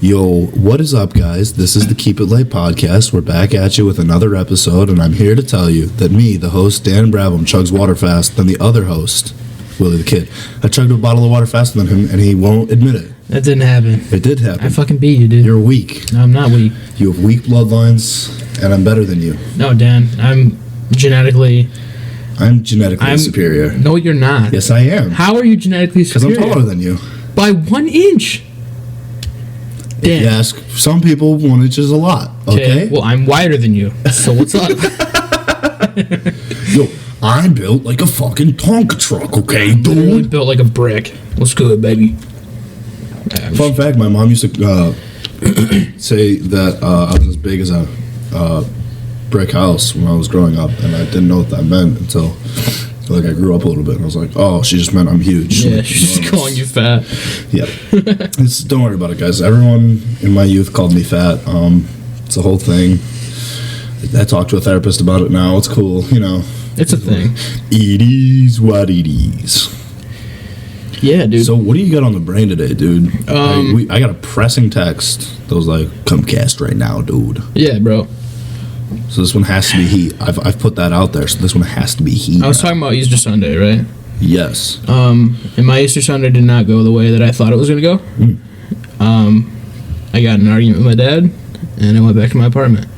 Yo, what is up, guys? This is the Keep It Lite podcast. We're back at you with another episode, and I'm here to tell you that me, the host, Dan Brabham, chugs water faster than the other host, Willie the Kid. I chugged a bottle of water faster than him, and he won't admit it. That didn't happen. It did happen. I fucking beat you, dude. You're weak. No, I'm not weak. You have weak bloodlines, and I'm better than you. No, Dan, I'm genetically superior. No, you're not. Yes, I am. How are you genetically superior? Because I'm taller than you. By 1 inch. If you ask some people, 1 inch is a lot, okay? Well, I'm wider than you, so what's up? Yo, I'm built like a fucking Tonka truck, okay, dude? Literally built like a brick. What's good, baby? Fun fact, my mom used to say that I was as big as a brick house when I was growing up, and I didn't know what that meant until I grew up a little bit, and I was like, oh, she just meant I'm huge. Yeah, she's just calling you fat. Yeah. Don't worry about it, guys. Everyone in my youth called me fat. It's a whole thing. I talked to a therapist about it now. It's cool, you know. It's a thing. It is what it is. Yeah, dude. So what do you got on the brain today, dude? I got a pressing text that was like, come cast right now, dude. Yeah, bro. So this one has to be heat. I've put that out there, so this one has to be heat. I was talking about Easter Sunday, right? Yes. And my Easter Sunday did not go the way that I thought it was going to go. I got in an argument with my dad, and I went back to my apartment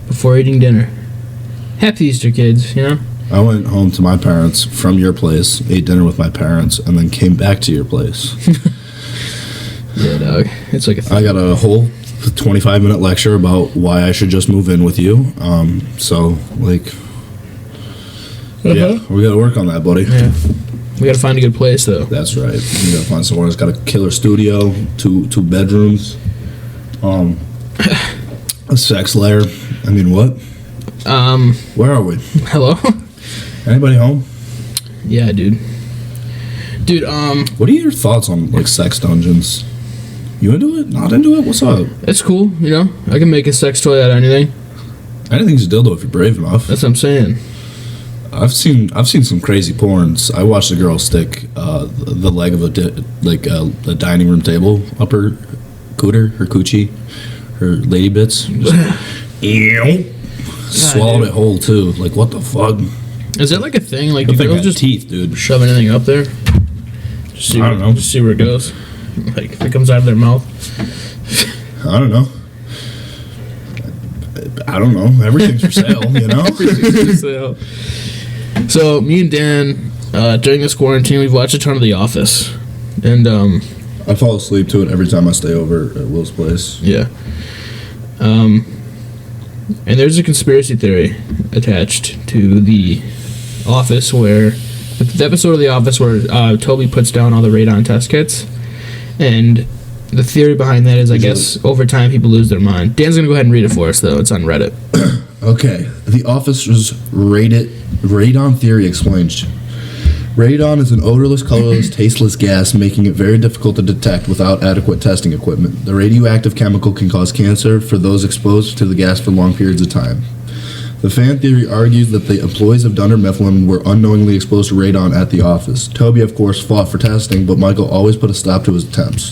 before eating dinner. Happy Easter, kids, you know? I went home to my parents from your place, ate dinner with my parents, and then came back to your place. Yeah, dog. It's like a thing. I got a whole 25-minute lecture about why I should just move in with you. Yeah, we got to work on that, buddy. Yeah. We got to find a good place, though. That's right. We got to find somewhere that's got a killer studio, two bedrooms, a sex lair. I mean, what? Where are we? Hello? Anybody home? Yeah, dude. Dude, what are your thoughts on, like, sex dungeons? You into it? Not into it? What's up? It's cool, you know? I can make a sex toy out of anything. Anything's a dildo if you're brave enough. That's what I'm saying. I've seen some crazy porns. I watched a girl stick the leg of a dining room table up her cooter, her coochie, her lady bits. Swallowed it whole too. Like, what the fuck? Is that like a thing? Like, do girls got just teeth, dude? Shove anything up there? I don't know. Just see where it goes. Like, if it comes out of their mouth. I don't know. Everything's for sale, you know? Everything's for sale. So, me and Dan, during this quarantine, we've watched a ton of The Office. And, I fall asleep to it every time I stay over at Will's place. Yeah. And there's a conspiracy theory attached to The Office where... the episode of The Office where Toby puts down all the radon test kits. And the theory behind that is, I guess, over time people lose their mind. Dan's going to go ahead and read it for us, though. It's on Reddit. Okay. The Office's radon theory explains. Radon is an odorless, colorless, tasteless gas, making it very difficult to detect without adequate testing equipment. The radioactive chemical can cause cancer for those exposed to the gas for long periods of time. The fan theory argues that the employees of Dunder Mifflin were unknowingly exposed to radon at the office. Toby, of course, fought for testing, but Michael always put a stop to his attempts.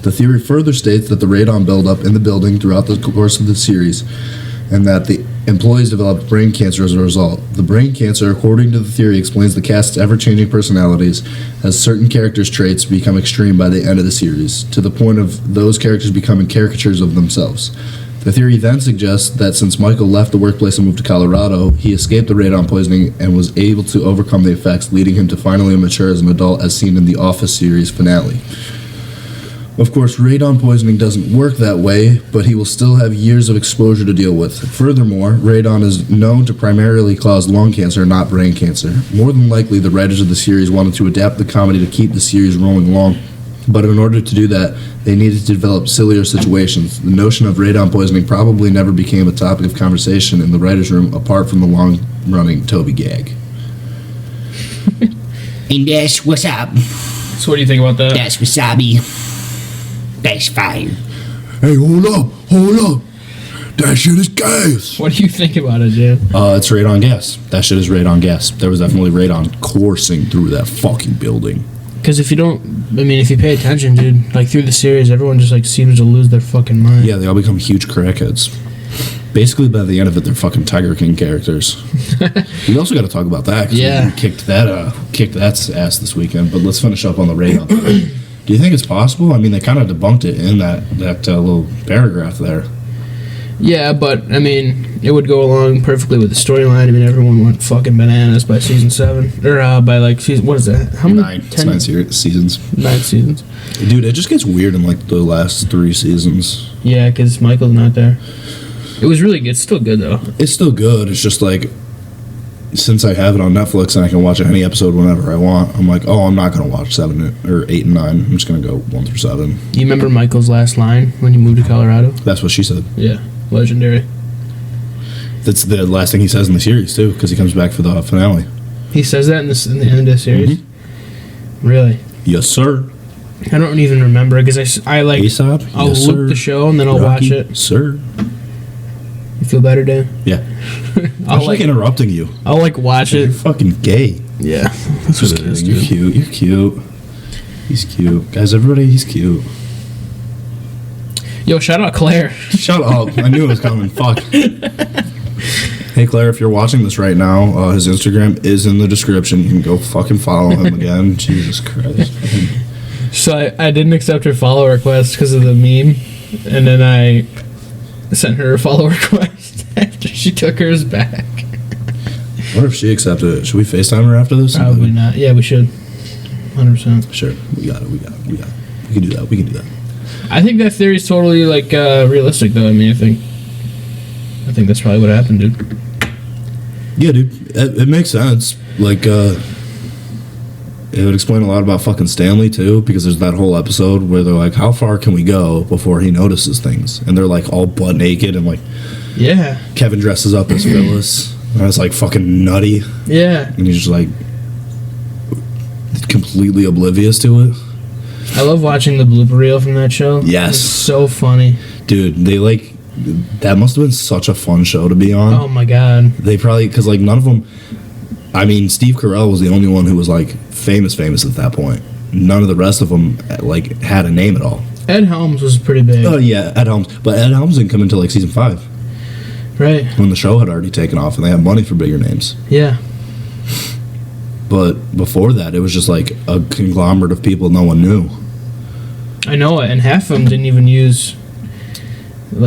The theory further states that the radon buildup in the building throughout the course of the series, and that the employees developed brain cancer as a result. The brain cancer, according to the theory, explains the cast's ever-changing personalities, as certain characters' traits become extreme by the end of the series, to the point of those characters becoming caricatures of themselves. The theory then suggests that since Michael left the workplace and moved to Colorado, he escaped the radon poisoning and was able to overcome the effects, leading him to finally mature as an adult as seen in the Office series finale. Of course, radon poisoning doesn't work that way, but he will still have years of exposure to deal with. Furthermore, radon is known to primarily cause lung cancer, not brain cancer. More than likely, the writers of the series wanted to adapt the comedy to keep the series rolling long, but in order to do that, they needed to develop sillier situations. The notion of radon poisoning probably never became a topic of conversation in the writer's room, apart from the long-running Toby gag. And that's what's up. So what do you think about that? That's wasabi. That's fine. Hey, hold up. That shit is gas. What do you think about it, Jan? It's radon gas. That shit is radon gas. There was definitely radon coursing through that fucking building. Because if you don't, if you pay attention, dude, like through the series, everyone just like seems to lose their fucking mind. Yeah, they all become huge crackheads. Basically, by the end of it, they're fucking Tiger King characters. We also got to talk about that. 'Cause Yeah. we kicked that ass this weekend. But let's finish up on the Radon. Do you think it's possible? I mean, they kind of debunked it in that little paragraph there. Yeah, but it would go along perfectly with the storyline. Everyone went fucking bananas by season 7, or by like season. What is that? How many? 9. It's 9 seasons. 9 seasons. Dude, it just gets weird in like the last 3 seasons. Yeah, because Michael's not there. It was really good. It's still good though. It's still good. It's just like, since I have it on Netflix and I can watch any episode whenever I want, I'm like, oh, I'm not going to watch 7 or 8 and 9. I'm just going to go 1 through 7. You remember Michael's last line when he moved to Colorado? That's what she said. Yeah, legendary. That's the last thing he says in the series, too, because he comes back for the finale. He says that in the end of the series? Mm-hmm. Really? Yes, sir. I don't even remember because I like, Aesop? I'll Yes, look sir. the show and then I'll Rocky? watch it. Sir. You feel better, Dan? Yeah. I'll I'm like interrupting you. I'll like watch You're it. fucking gay. Yeah, that's what it is, You're dude. cute. You're cute. He's cute. Guys, everybody, he's cute. Yo, shout out Claire. Shut up. I knew it was coming. Fuck. Hey, Claire, if you're watching this right now, his Instagram is in the description. You can go fucking follow him again. Jesus Christ. So I didn't accept her follow request because of the meme, and then I sent her a follow request after she took hers back. What if she accepted it? Should we FaceTime her after this? Probably not. Yeah, we should. 100%. Sure. We got it. We can do that. I think that theory is totally like realistic, though. I think that's probably what happened, dude. Yeah, dude. It makes sense. Like, it would explain a lot about fucking Stanley, too, because there's that whole episode where they're like, how far can we go before he notices things? And they're, like, all butt naked, and, like, Yeah. Kevin dresses up as Phyllis, and it's, like, fucking nutty, Yeah. and he's just, like, completely oblivious to it. I love watching the blooper reel from that show. Yes. It's so funny. Dude, they, like, that must have been such a fun show to be on. Oh my god. They probably, because, like, none of them, Steve Carell was the only one who was, like, famous at that point. None of the rest of them, like, had a name at all. Ed Helms was pretty big. Oh, yeah, Ed Helms. But Ed Helms didn't come until, like, season 5, Right. when the show had already taken off and they had money for bigger names. Yeah. But before that, it was just, like, a conglomerate of people no one knew. I know it, and half of them didn't even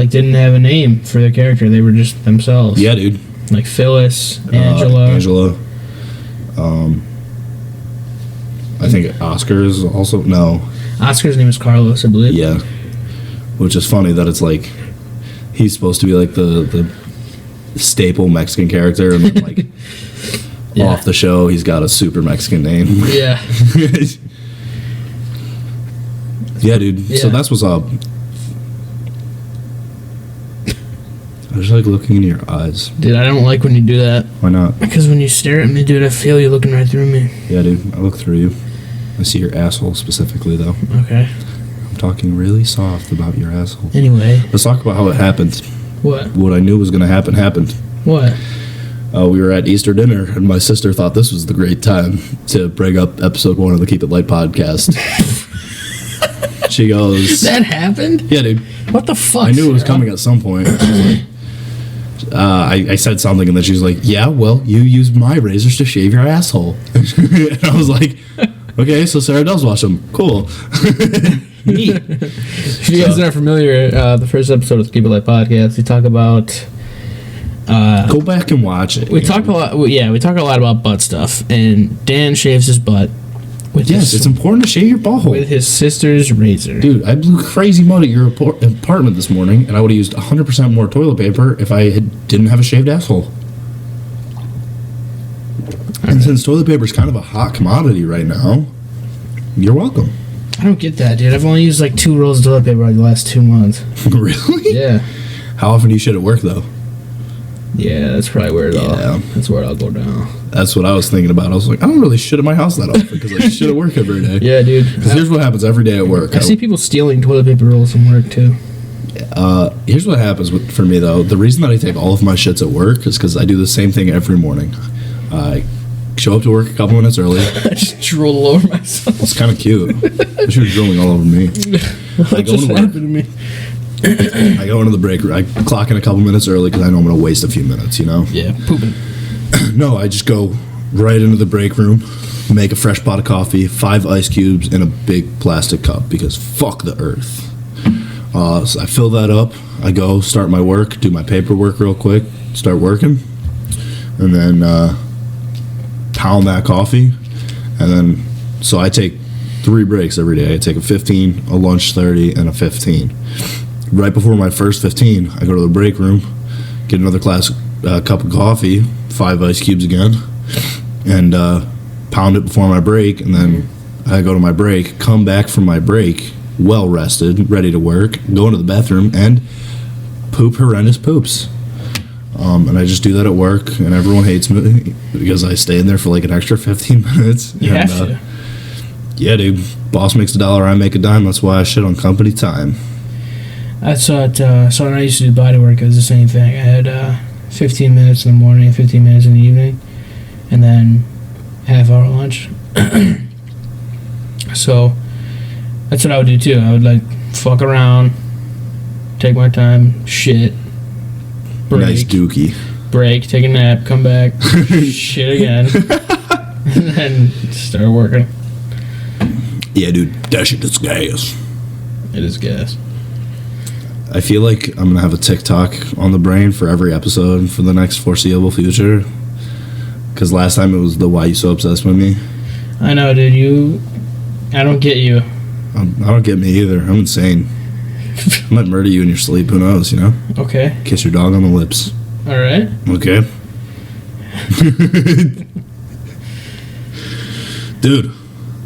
didn't have a name for their character. They were just themselves. Yeah, dude. Like Phyllis, Angela. Angela. I think Oscar is also, no. Oscar's name is Carlos, I believe. Yeah. Which is funny that it's like, he's supposed to be like the staple Mexican character, and then like Yeah. off the show, he's got a super Mexican name. Yeah. Yeah, dude. Yeah. So that's what's up. I just like looking into your eyes. Dude, I don't like when you do that. Why not? Because when you stare at me, dude, I feel you looking right through me. Yeah, dude. I look through you. I see your asshole specifically, though. Okay. I'm talking really soft about your asshole. Anyway. Let's talk about how it happened. What? What I knew was going to happen happened. What? We were at Easter dinner, and my sister thought this was the great time to bring up episode 1 of the Keep It Light podcast. She goes, That happened? yeah, dude. What the fuck? I knew it was Sarah? coming at some point. I said something, and then she was like, yeah, well, you use my razors to shave your asshole. And I was like, okay, so Sarah does wash them. Cool. Neat. If you guys aren't familiar, the first episode of the Keep It Light podcast, we talk about... Go back and watch it. We talk a lot. We talk a lot about butt stuff, and Dan shaves his butt with Yes, it's important to shave your butthole. with his sister's razor. Dude, I blew crazy mud at your apartment this morning, and I would have used 100% more toilet paper if I didn't have a shaved asshole. And since toilet paper is kind of a hot commodity right now, you're welcome. I don't get that, dude. I've only used like 2 rolls of toilet paper like the last 2 months. Really? Yeah, How often do you shit at work, though? yeah, that's probably where it all. Yeah. That's where I'll go down. That's what I was thinking about. I was like, I don't really shit at my house that often because I shit at work every day. Yeah, dude. Because here's what happens every day at work. I see people stealing toilet paper rolls from work too. Here's what happens for me, though. The reason that I take all of my shits at work is because I do the same thing every morning. I show up to work a couple minutes early. I just drool all over myself. It's kind of cute. She was drooling all over me. What just happened to me? I go into the break room. I clock in a couple minutes early because I know I'm going to waste a few minutes, you know? Yeah, pooping. No, I just go right into the break room, make a fresh pot of coffee, 5 ice cubes, and a big plastic cup because fuck the earth. So I fill that up. I go start my work, do my paperwork real quick, start working, and then pound that coffee. And then, so I take 3 breaks every day. I take a 15, a lunch 30, and a 15. Right before my first 15, I go to the break room, get another cup of coffee, 5 ice cubes again, and pound it before my break. And then I go to my break, come back from my break, well rested, ready to work, go into the bathroom, and poop horrendous poops. And I just do that at work, and everyone hates me because I stay in there for like an extra 15 minutes. You have to. Yeah, dude. Boss makes $1, I make a dime. That's why I shit on company time. I saw it. So when I used to do body work, it was the same thing. I had 15 minutes in the morning, 15 minutes in the evening, and then half-hour lunch. So that's what I would do too. I would like fuck around, take my time, shit, break, Nice dookie. break, take a nap, come back, shit again, and then start working. Yeah, dude. That shit is gas. It is gas. I feel like I'm going to have a TikTok on the brain for every episode for the next foreseeable future. Because last time it was the why you so obsessed with me. I know, dude. I don't get you. I don't get me either. I'm insane. I might murder you in your sleep. Who knows, you know? Okay. Kiss your dog on the lips. All right. Okay. Dude,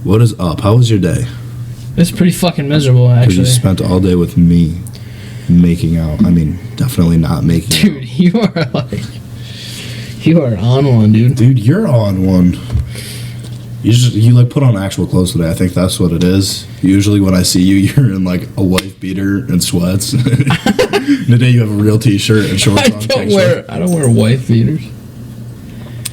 what is up? How was your day? It's pretty fucking miserable, Because actually. you spent all day with me making out. I mean, definitely not making out. Dude, you are like... You are on one, dude. Dude, you're on one. You like put on actual clothes today. I think that's what it is. Usually when I see you, you're in like a wife beater and sweats. Today you have a real t-shirt and shorts on. I don't wear wife beaters.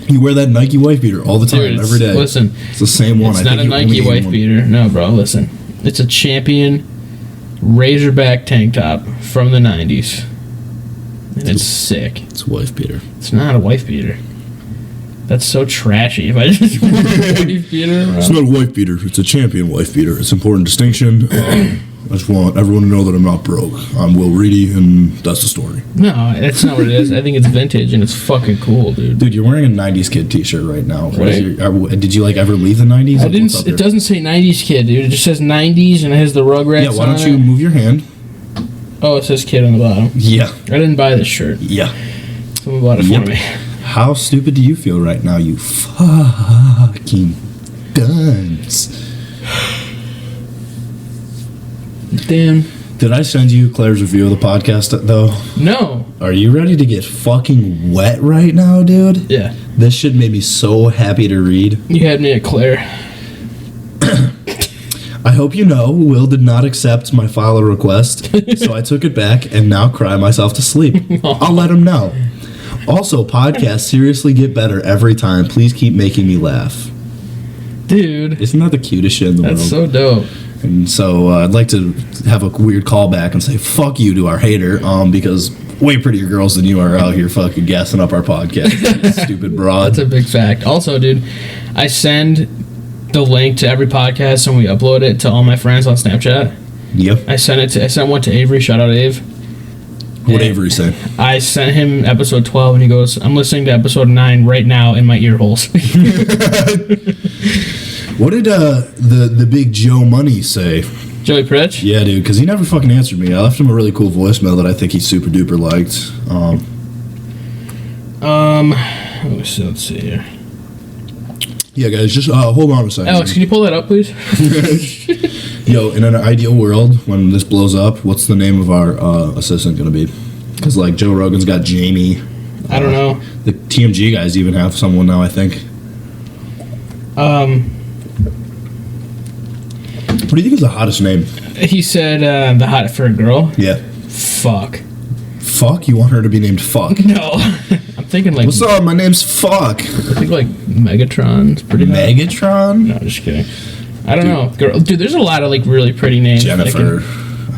You wear that Nike wife beater all the time, Dude, every day. Listen, it's the same one. it's I not think a you Nike only own wife one. beater. No, bro, listen. It's a Champion Razorback tank top from the 90s. And it's sick. It's a wife beater. It's not a wife beater. That's so trashy. If I just wear a wife beater, bro. It's not a wife beater. It's a Champion wife beater. It's an important distinction. I just want everyone to know that I'm not broke. I'm Will Reedy, and that's the story. No, that's not what it is. I think it's vintage and it's fucking cool, dude. Dude, you're wearing a 90s kid t-shirt right now. What is Right. did you like ever leave the 90s? I Like, didn't. what's up It here? doesn't say 90s kid, dude. It just says 90s and it has the Rugrats. Yeah, why on don't you it. move your hand? Oh, it says kid on the bottom. Yeah. I didn't buy this shirt. Yeah. Someone bought it Yep. for me. How stupid do you feel right now, you fucking dunce? Damn. Did I send you Claire's review of the podcast, though? No. Are you ready to get fucking wet right now, dude? Yeah. This shit made me so happy to read. You had me at Claire. I hope you know, Will did not accept my file request, so I took it back and now cry myself to sleep. I'll let him know. Also, podcasts seriously get better every time. Please keep making me laugh. Dude. Isn't that the cutest shit in the That's world? so dope. And so I'd like to have a weird callback and say fuck you to our hater, because way prettier girls than you are out here fucking gassing up our podcast. You stupid broad. That's a big fact. Also, dude, I send the link to every podcast and we upload it to all my friends on Snapchat. Yep. I sent one to Avery. Shout out Ave. What And Avery say? I sent him episode 12 and he goes, I'm listening to episode 9 right now in my ear holes. What did the big Joe Money say? Joey Pritch? Yeah, dude, because he never fucking answered me. I left him a really cool voicemail that I think he super duper liked. Let's see here. Yeah, guys, just hold on a second. Alex, can you pull that up, please? Yo, in an ideal world, when this blows up, what's the name of our assistant going to be? Because, like, Joe Rogan's got Jamie. I don't know. The TMG guys even have someone now, I think. What do you think is the hottest name? He said the hot for a girl. Yeah. Fuck. Fuck? You want her to be named Fuck? No. I'm thinking like What's up? My name's Fuck. I think like Megatron's pretty hot. Megatron? No, just kidding. I don't know. Girl, dude, there's a lot of like really pretty names. Jennifer.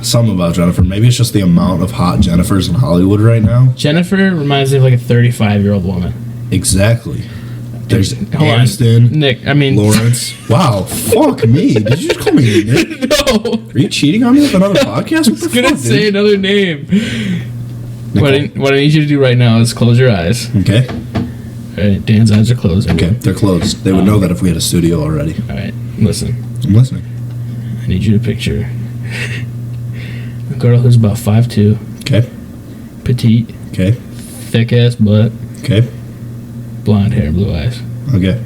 Something about Jennifer. Maybe it's just the amount of hot Jennifers in Hollywood right now. Jennifer reminds me of like a 35-year-old woman. Exactly. There's Hold on. Aniston, Nick, I mean Lawrence. Wow, fuck me. Did you just call me Nick? No. Are you cheating on me with another podcast? What I was the gonna fuck, say dude? another name. What I need you to do right now is close your eyes. Okay. All right, Dan's eyes are closed. Okay, they're closed. They would know that if we had a studio already. All right, listen. I'm listening. I need you to picture a girl who's about 5'2", Okay. petite, Okay. thick ass butt, Okay. blonde hair, blue eyes. Okay.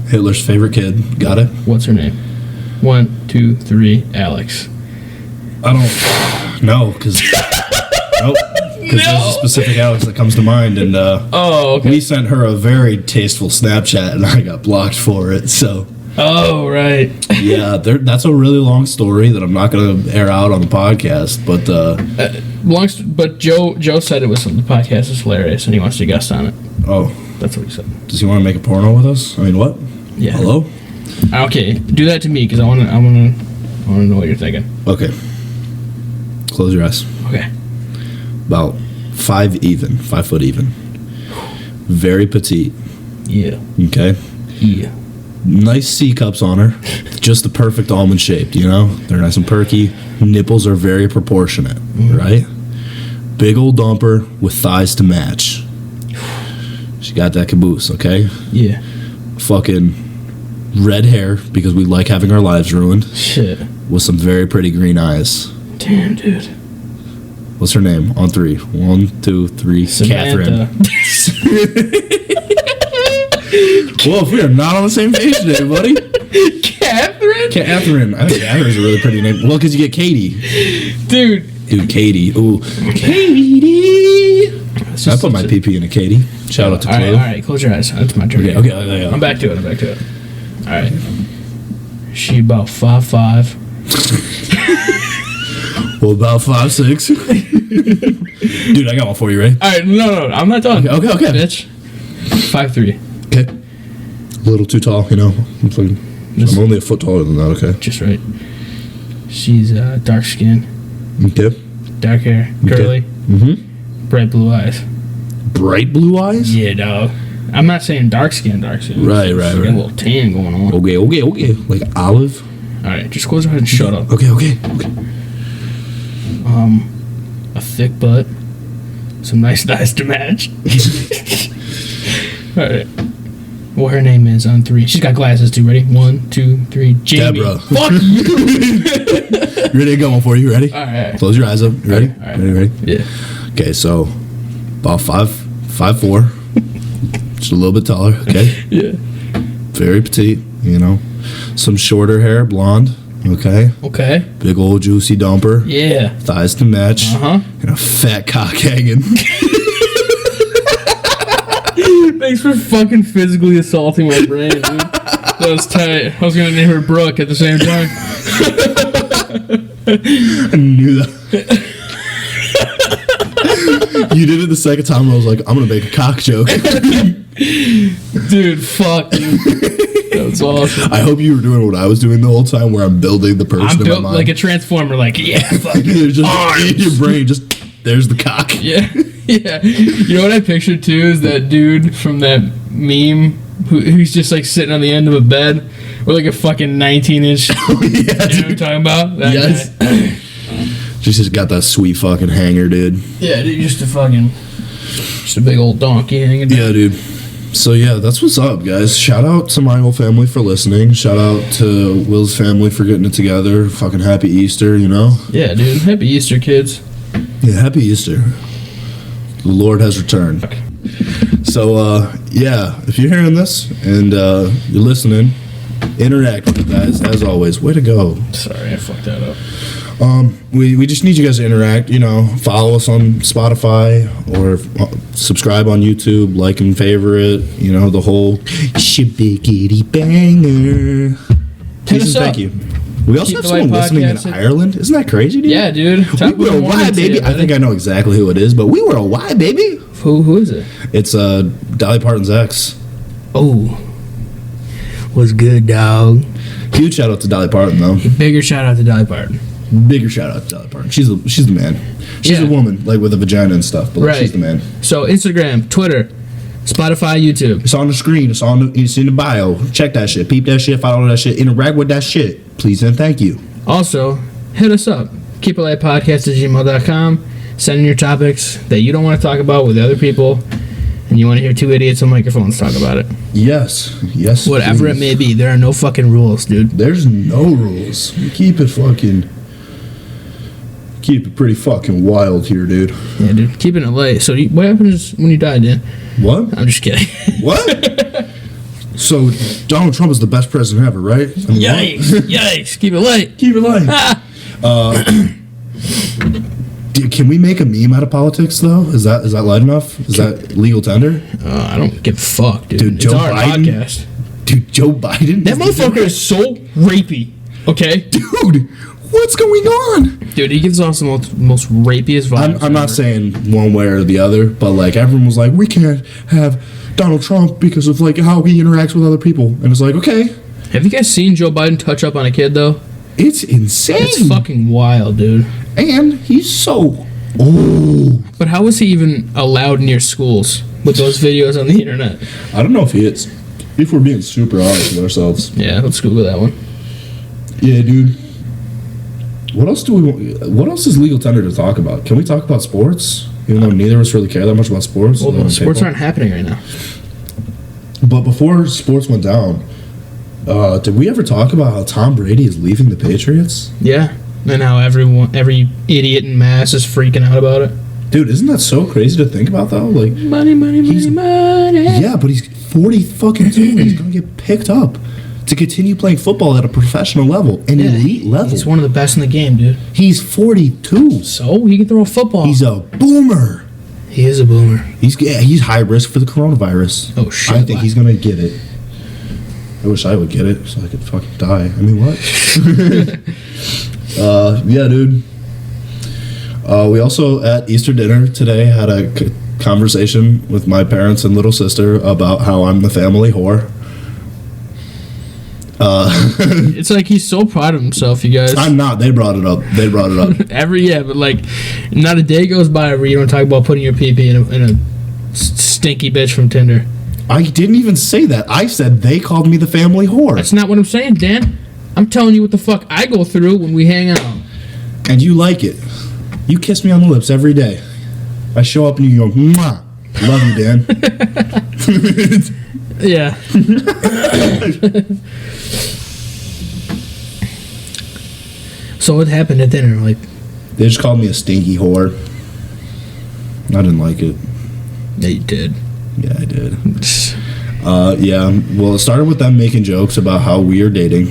Hitler's favorite kid. Got it? What's her name? 1, 2, 3, Alex. I don't know, because... Nope. Because there's a specific Alex that comes to mind, and Oh, okay. we sent her a very tasteful Snapchat, and I got blocked for it, so... Oh, right. Yeah, that's a really long story that I'm not going to air out on the podcast, but... But Joe said it was the podcast is hilarious, and he wants to guest on it. Oh, That's what he said. does he want to make a porno with us? I mean, what? Yeah. Hello? Okay, do that to me because I want to know what you're thinking. Okay. Close your eyes. Okay. About 5 foot even. Very petite. Yeah. Okay. Yeah. Nice C cups on her. Just the perfect almond shaped, you know? They're nice and perky. Nipples are very proportionate, right? Big old dumper with thighs to match. She got that caboose, okay? Yeah. Fucking red hair because we like having our lives ruined. Shit. With some very pretty green eyes. Damn, dude. What's her name? On 3. 1, 2, 3. Catherine. Well, if we are not on the same page today, buddy. Catherine? Catherine. I think Catherine's a really pretty name. Well, because you get Katie. Dude. Dude, Katie. Ooh. Katie. I put my PP. PP in a Katie. Shout out to Chloe. All right, close your eyes. That's my turn. Okay. I'm back to it. All right. She about 5'5". Well, about 5'6". Dude, I got one for you, right? All right, no, I'm not done. Okay. Bitch. 5'3". Okay. A little too tall, you know. I'm only a foot taller than that, okay. Just right. She's dark skin, Okay. dark hair, curly, Mm-hmm. bright blue eyes. Bright blue eyes? Yeah, dog. I'm not saying dark skin. Right. She's got a little tan going on. Okay. Like olive? All right, just close your eyes and shut up. Okay. A thick butt, some nice thighs to match. All right. Well, her name is on 3. She's got glasses too. Ready? 1, 2, 3. Jamie. Deborah. Fuck you. Ready to go one for you? Ready? All right. Close your eyes up. You ready? All right. Ready? Yeah. Okay, so about 5'4". Just a little bit taller, okay? Yeah. Very petite, you know. Some shorter hair, blonde, okay? Okay. Big old juicy dumper. Yeah. Thighs to match. Uh-huh. And a fat cock hanging. Thanks for fucking physically assaulting my brain, dude. That was tight. I was gonna name her Brooke at the same time. I knew that. You did it the second time. I was like, I'm gonna make a cock joke. Dude, fuck, dude. That was awesome. I hope you were doing what I was doing the whole time, where I'm building the person I'm in my built mind. like a transformer, like, yeah, fuck. You're just in your brain, just there's the cock. Yeah, yeah. You know what I pictured too is that dude from that meme who's just like sitting on the end of a bed with like a fucking 19-inch. Yeah, You know what I'm talking about? That Yes. guy. She's just got that sweet fucking hanger, dude. Yeah, dude, just a big old donkey hanging down. Yeah, dude. So yeah, that's what's up, guys. Shout out to my whole family for listening. Shout out to Will's family for getting it together. Fucking happy Easter, you know? Yeah, dude. Happy Easter, kids. Yeah, happy Easter. The Lord has returned. So, yeah, if you're hearing this and you're listening, interact with it, guys, as always. Way to go. Sorry, I fucked that up. We just need you guys to interact, you know, follow us on Spotify or subscribe on YouTube, like and favorite, you know, the whole shibiggity banger. Hit us Thank up. you. We also Keep have the Light someone listening in Podcast. Ireland. Isn't that crazy, dude? Yeah, dude. We were a why, baby. I think I know exactly who it is, but we were a why, baby. Who is it? It's Dolly Parton's ex. Oh. Was good, dog. Huge shout out to Dolly Parton, though. Bigger shout out to Dolly Parton. Bigger shout out to Dolly Parton. She's the man. She's Yeah. a woman, like with a vagina and stuff, but like, Right. she's the man. So Instagram, Twitter, Spotify, YouTube. It's on the screen. It's in the bio. Check that shit. Peep that shit. Follow that shit. Interact with that shit. Please and thank you. Also, hit us up. keepitlightpodcast@gmail.com. Send in your topics that you don't want to talk about with other people, and you want to hear two idiots on microphones talk about it. Yes. Whatever please. it may be, there are no fucking rules, dude. There's no rules. We keep it pretty fucking wild here, dude. Yeah, dude. Keeping it light. So, what happens when you die, Dan? What? I'm just kidding. What? So Donald Trump is the best president ever, right? I mean, Yikes! what? Yikes! Keep it light. Keep it light. Dude, can we make a meme out of politics though? Is that light enough? Is that legal tender? I don't give a fuck, dude. Dude, It's Joe our Biden? podcast. Dude, Joe Biden? That motherfucker is so rapey. Okay, Dude, what's going on? dude, he gives off the most rapiest vibes. I'm not ever. saying one way or the other, but like everyone was like, we can't have Donald Trump because of like how he interacts with other people, and it's like, okay, Have you guys seen Joe Biden touch up on a kid though? it's insane, It's fucking wild, dude. and he's so old. But how was he even allowed near schools with those videos on the internet? I don't know if he is. If we're being super honest with ourselves, Yeah, let's Google that one. yeah, dude. What else is legal tender to talk about? Can we talk about sports? Even though neither of us really care that much about sports. Well, other than sports paintball. aren't happening right now. But before sports went down, did we ever talk about how Tom Brady is leaving the Patriots? Yeah, and how every idiot in mass is freaking out about it. Dude, isn't that so crazy to think about though? Like, Money, money, He's- money, money. yeah, but he's 40 fucking two. He's gonna get picked up to continue playing football at a professional level, an elite level. He's one of the best in the game, dude. He's 42. So he can throw a football. He's a boomer. He is a boomer. He's high risk for the coronavirus. Oh, shit, I think why? he's gonna get it. I wish I would get it so I could fucking die. I mean, what? Yeah, dude. We also at Easter dinner today had a conversation with my parents and little sister about how I'm the family whore. It's like he's so proud of himself, you guys. I'm not. They brought it up. But like, not a day goes by where you don't talk about putting your pee-pee in a stinky bitch from Tinder. I didn't even say that. I said they called me the family whore. That's not what I'm saying, Dan. I'm telling you what the fuck I go through when we hang out. And you like it. You kiss me on the lips every day. I show up and you go, mwah. Love you, Dan. Yeah. So what happened at dinner? Like, They just called me a stinky whore. I didn't like it. yeah, you did. Yeah, I did. Yeah, well, it started with them making jokes about how we are dating,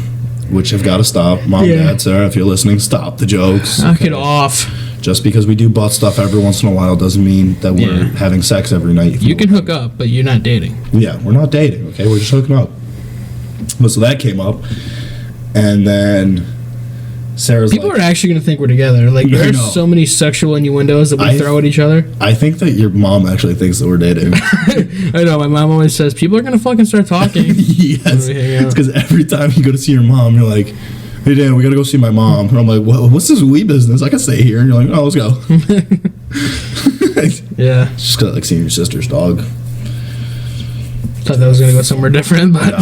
which have got to stop. Mom, Yeah. Dad, Sarah, if you're listening, stop the jokes. Knock it off. Just because we do butt stuff every once in a while doesn't mean that we're Yeah. having sex every night. if You know can what hook up, but you're not dating. I mean. Yeah, we're not dating, okay? We're just hooking up. But so that came up, and then Sarah's People like, are actually going to think we're together. Like, I there's know. so many sexual innuendos that we I- throw at each other. I think that your mom actually thinks that we're dating. I know, my mom always says, people are going to fucking start talking. Yes. When we hang out. It's because every time you go to see your mom, you're like, hey, Dan, we got to go see my mom. And I'm like, what's this wee business? I can stay here. And you're like, oh, let's go. It's Yeah. just because I like seeing your sister's dog. Thought that was going to go somewhere different, but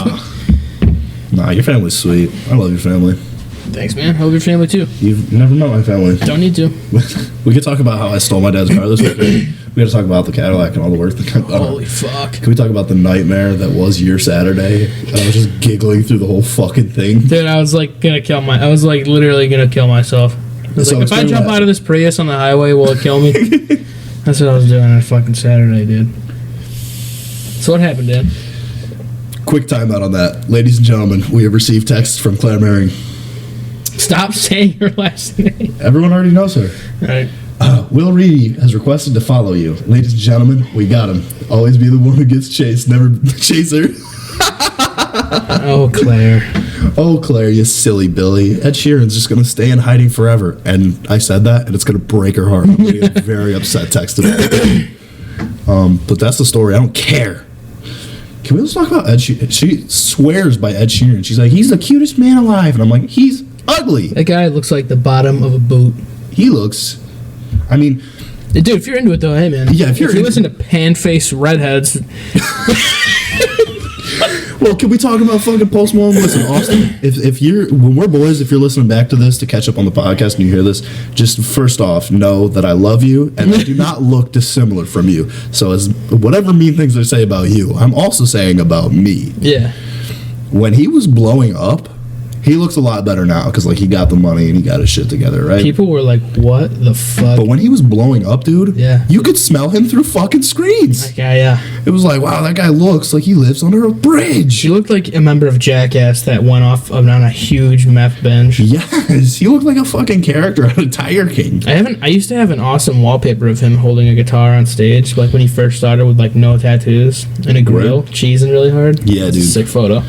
Nah, your family's sweet. I love your family. thanks, man. Hope your family too. You've never met my family. Don't need to. We could talk about how I stole my dad's car this weekend. We got to talk about the Cadillac and all the work that got done. Holy fuck. Can we talk about the nightmare that was your Saturday? And I was just giggling through the whole fucking thing. Dude, I was like literally gonna kill myself. I was So like, if I explain jump that. out of this Prius on the highway, will it kill me? That's what I was doing on fucking Saturday, dude. So what happened, Dan? Quick timeout on that. Ladies and gentlemen, we have received texts from Claire Maring. Stop saying your last name. Everyone already knows her. Alright. Will Reedy has requested to follow you. Ladies and gentlemen, we got him. Always be the one who gets chased, never the chaser. Oh, Claire. Oh, Claire, you silly Billy. Ed Sheeran's just going to stay in hiding forever. And I said that, and it's going to break her heart. I'm going to get a very upset text today. But that's the story. I don't care. Can we just talk about Ed Sheeran? She swears by Ed Sheeran. She's like, he's the cutest man alive. And I'm like, he's ugly. That guy looks like the bottom of a boot. He looks... I mean... Dude, if you're into it, though, hey, man. Yeah, if you listen to pan-faced redheads... Well, can we talk about fucking Post Malone? Listen, Austin, if you're... When we're boys, if you're listening back to this to catch up on the podcast and you hear this, just first off, know that I love you and I do not look dissimilar from you. So as whatever mean things I say about you, I'm also saying about me. Yeah. When he was blowing up, he looks a lot better now because, like, he got the money and he got his shit together, right? People were like, what the fuck? But when he was blowing up, dude, Yeah. you could smell him through fucking screens. That guy, yeah. It was like, wow, that guy looks like he lives under a bridge. He looked like a member of Jackass that went off on a huge meth binge. Yes, he looked like a fucking character out of Tiger King. I used to have an awesome wallpaper of him holding a guitar on stage, like when he first started with like no tattoos and a grill, cheesing really hard. Yeah, dude. Sick photo.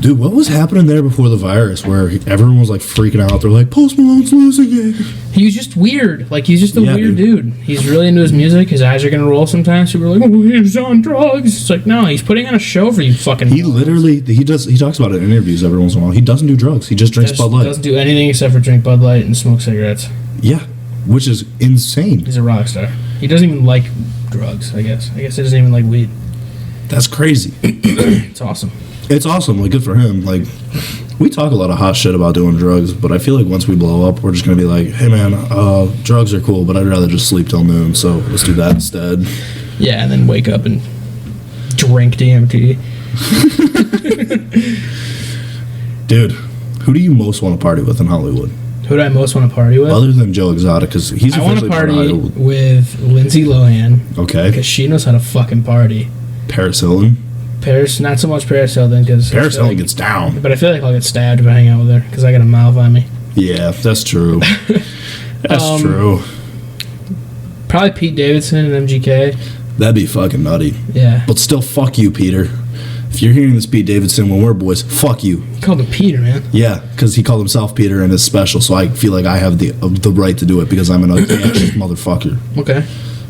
Dude, what was happening there before the virus where everyone was like freaking out? They're like, Post Malone's losing it. He was just weird. Like, he's just a weird dude. He's really into his music. His eyes are going to roll sometimes. People are like, oh, he's on drugs. It's like, no, he's putting on a show for you fucking... He literally, he talks about it in interviews every once in a while. He doesn't do drugs. He just drinks Bud Light. Doesn't do anything except for drink Bud Light and smoke cigarettes. Yeah, which is insane. He's a rock star. He doesn't even like drugs, I guess. I guess he doesn't even like weed. That's crazy. It's awesome. It's awesome. Like, good for him. Like, we talk a lot of hot shit about doing drugs, but I feel like once we blow up, we're just going to be like, hey, man, drugs are cool, but I'd rather just sleep till noon, so let's do that instead. Yeah, and then wake up and drink DMT. Dude, who do you most want to party with in Hollywood? Who do I most want to party with? Other than Joe Exotic, because he's I want to officially party with Lindsay Lohan. Okay. Because she knows how to fucking party. Paris Hilton. Paris, not so much Paris Hilton, because Paris Hilton gets down. But I feel like I'll get stabbed if I hang out with her, because I got a mouth on me. Yeah, that's true. That's true. Probably Pete Davidson and MGK. That'd be fucking nutty. Yeah. But still, fuck you, Peter. If you're hearing this Pete Davidson when we're boys, fuck you. He called him Peter, man. Yeah, because he called himself Peter and it's special, so I feel like I have the right to do it because I'm an obnoxious motherfucker. Okay.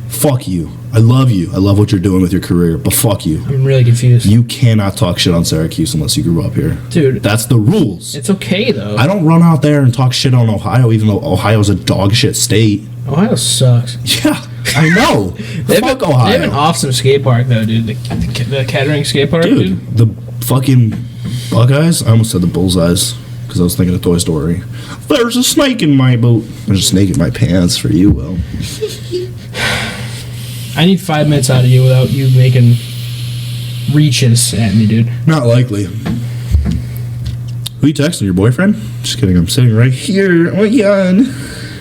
Fuck you. I love you. I love what you're doing with your career, but fuck you. I'm really confused. You cannot talk shit on Syracuse unless you grew up here. Dude. That's the rules. It's okay, though. I don't run out there and talk shit on Ohio, even though Ohio's a dog shit state. Ohio sucks. Yeah, I know. Fuck Ohio. They have an awesome skate park, though, dude. The Kettering skate park, dude. The fucking Buckeyes? I almost said the Bullseyes because I was thinking of Toy Story. There's a snake in my boot. There's a snake in my pants for you, Will. I need 5 minutes out of you without you making reaches at me, dude. Not likely. Who you texting? Your boyfriend? Just kidding. I'm sitting right here. Oh my god.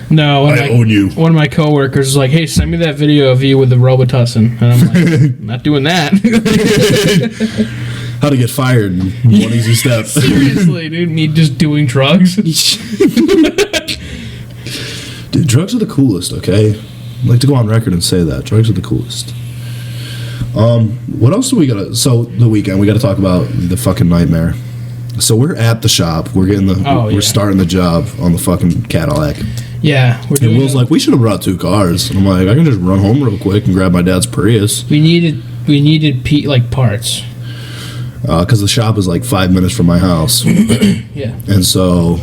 No, I own you. One of my coworkers was like, "Hey, send me that video of you with the Robitussin," and I'm like, "Not doing that." How to get fired in one easy step. Seriously, dude, me just doing drugs. Dude, drugs are the coolest. Okay, I'd like to go on record and say that drugs are the coolest. What else do we gotta? So the weekend we gotta talk about the fucking nightmare. So we're at the shop. We're getting we're starting the job on the fucking Cadillac. Yeah, we're doing. And Will's like, we should have brought 2 cars. And I'm like, I can just run home real quick and grab my dad's Prius. We needed like parts. Because the shop is like 5 minutes from my house. Yeah. And so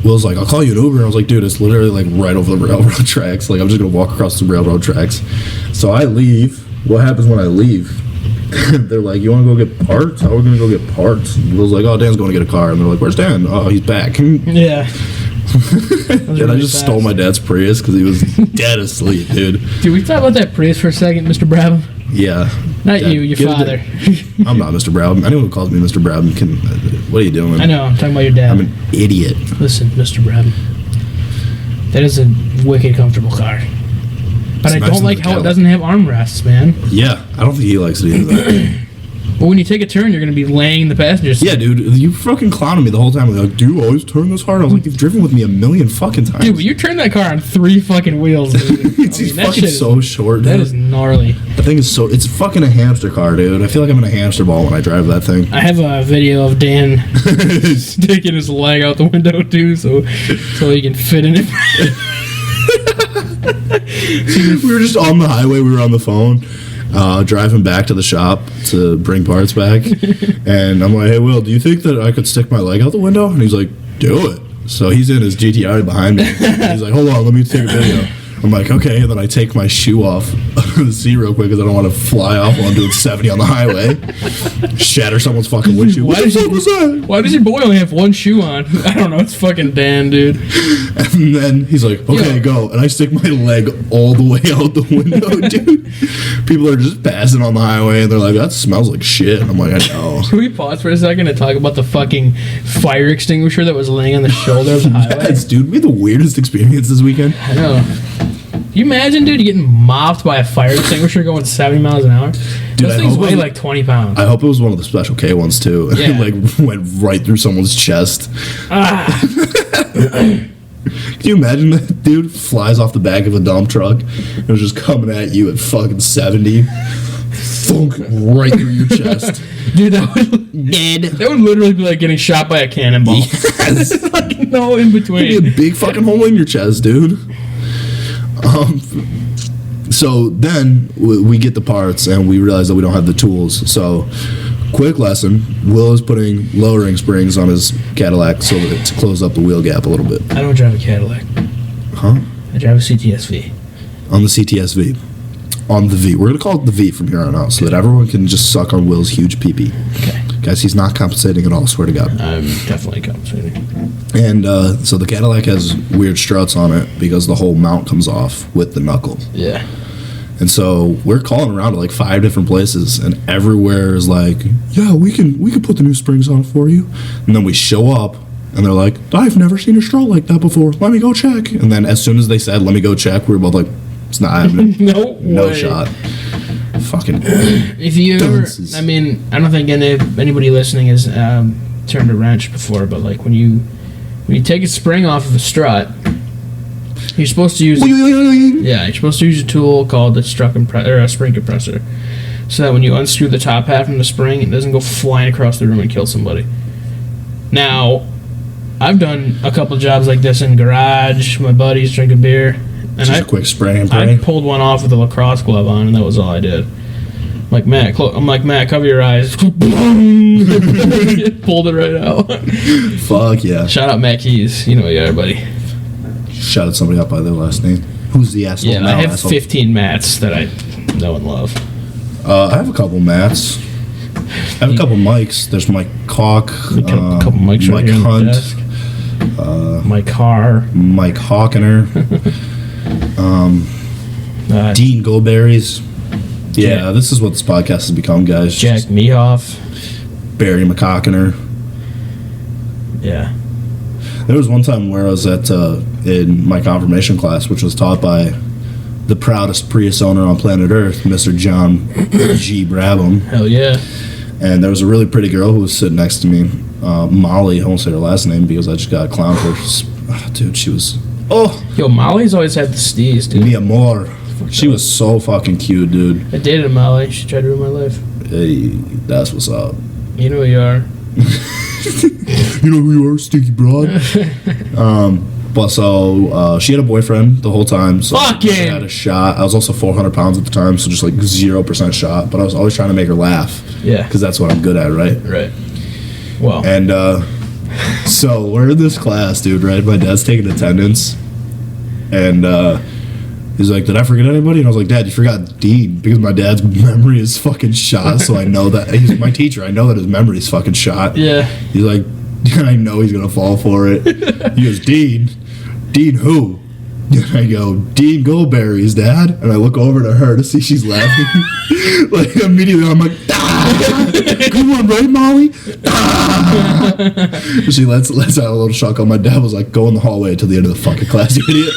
Will's like, I'll call you an Uber. And I was like, dude, it's literally like right over the railroad tracks. Like, I'm just going to walk across the railroad tracks. So I leave. What happens when I leave? They're like, you want to go get parts? How are we going to go get parts? And Will's like, oh, Dan's going to get a car. And they're like, where's Dan? Oh, he's back. Yeah. And I just stole my dad's Prius because he was dead asleep, dude. Dude, we talk about that Prius for a second, Mr. Brabham. Yeah. Not Dad, you, your father. I'm not Mr. Brabham. Anyone who calls me Mr. Brabham can... What are you doing? I know, I'm talking about your dad. I'm an idiot. Listen, Mr. Brabham. That is a wicked comfortable car. But I don't like how it doesn't have armrests, man. Yeah, I don't think he likes it either. But when you take a turn, you're going to be laying the passenger seat. Yeah, dude, you fucking clowning me the whole time. Like, do you always turn this hard? I was like, you've driven with me a million fucking times. Dude, but you turned that car on 3 fucking wheels, dude. It's fucking so short, dude. That is gnarly. The thing is so... It's fucking a hamster car, dude. I feel like I'm in a hamster ball when I drive that thing. I have a video of Dan sticking his leg out the window, too, so he can fit in it. We were just on the highway. We were on the phone, driving back to the shop to bring parts back. And I'm like, hey, Will, do you think that I could stick my leg out the window? And he's like, do it. So he's in his GTR behind me. He's like, hold on, let me take a video. I'm like, okay, and then I take my shoe off the seat real quick because I don't want to fly off while I'm doing 70 on the highway. Shatter someone's fucking windshield. What the fuck was that? Why does your boy only have one shoe on? I don't know. It's fucking Dan, dude. And then he's like, okay, go. And I stick my leg all the way out the window, dude. People are just passing on the highway and they're like, that smells like shit. And I'm like, I know. Can we pause for a second and talk about the fucking fire extinguisher that was laying on the shoulder of the highway? Yes, dude. We had the weirdest experience this weekend. I know. Can you imagine, dude, getting mopped by a fire extinguisher going 70 miles an hour? Dude, those things weigh like 20 pounds. I hope it was one of the Special K ones, too. Yeah. It like went right through someone's chest. Can you imagine that dude flies off the back of a dump truck and was just coming at you at fucking 70? Thunk right through your chest. Dude, that would literally be like getting shot by a cannonball. Yes. There's like no in between. It'd be a big fucking hole in your chest, dude. So then we get the parts and we realize that we don't have the tools. So, quick lesson: Will is putting lowering springs on his Cadillac so that to close up the wheel gap a little bit. I don't drive a Cadillac. Huh? I drive a CTSV. On the CTSV. On the V. We're gonna call it the V from here on out so that everyone can just suck on Will's huge pee-pee. Okay. Guys, he's not compensating at all, swear to God. I'm definitely compensating. And so the Cadillac has weird struts on it because the whole mount comes off with the knuckle. Yeah. And so we're calling around to like 5 different places, and everywhere is like, yeah, we can put the new springs on it for you. And then we show up, and they're like, I've never seen a strut like that before. Let me go check. And then as soon as they said, let me go check, we were both like, it's not happening. No way. shot. Fucking. If you ever, dunces. I mean, I don't think anybody listening has turned a wrench before, but like when you take a spring off of a strut, you're supposed to use you're supposed to use a tool called a spring compressor, so that when you unscrew the top half from the spring, it doesn't go flying across the room and kill somebody. Now, I've done a couple jobs like this in garage. My buddies drinking beer. And Just a quick spray and I pray. pulled one off with a lacrosse glove on, and that was all I did. I'm like, Matt, cover your eyes. Pulled it right out. Fuck yeah. Shout out Matt Keys. You know you are, buddy. Shouted somebody out by their last name. Who's the asshole? Yeah, now, I have asshole? 15 Matts that I know and love. I have a couple Mats. I have a couple mics. There's Mike Hawk. A couple mics right Mike here on Hunt. the desk. My car. Mike Hawkener. Dean Goldberries. Yeah, this is what this podcast has become, guys. Jack Mehoff. Barry McCockiner. Yeah. There was one time where I was at in my confirmation class, which was taught by the proudest Prius owner on planet Earth, Mr. John G. Brabham. Hell yeah. And there was a really pretty girl who was sitting next to me, Molly. I won't say her last name because I just got clowned for. Dude, she was. Oh, Yo, Molly's always had the steez, dude. mi amor. She was so fucking cute, dude. I dated Molly. She tried to ruin my life. Hey, that's what's up. You know who you are. You know who you are, stinky broad. But so she had a boyfriend the whole time. So Fucking! she had a shot. I was also 400 pounds at the time, so just like 0% shot. But I was always trying to make her laugh. Yeah. Because that's what I'm good at, right? Right. Well. And so we're in this class, dude, right? My dad's taking attendance. And he's like, did I forget anybody? And I was like, Dad, you forgot Dean. Because my dad's memory is fucking shot. So I know that. He's my teacher. I know that his memory is fucking shot. Yeah. He's like, I know he's going to fall for it. He goes, Dean? Dean who? And I go, Dean Goldberries, Dad. And I look over to her to see she's laughing. Like, immediately I'm like, ah! Good one, right, Molly? Ah! She lets out a little chuckle. My dad was like, go in the hallway until the end of the fucking class, you idiot.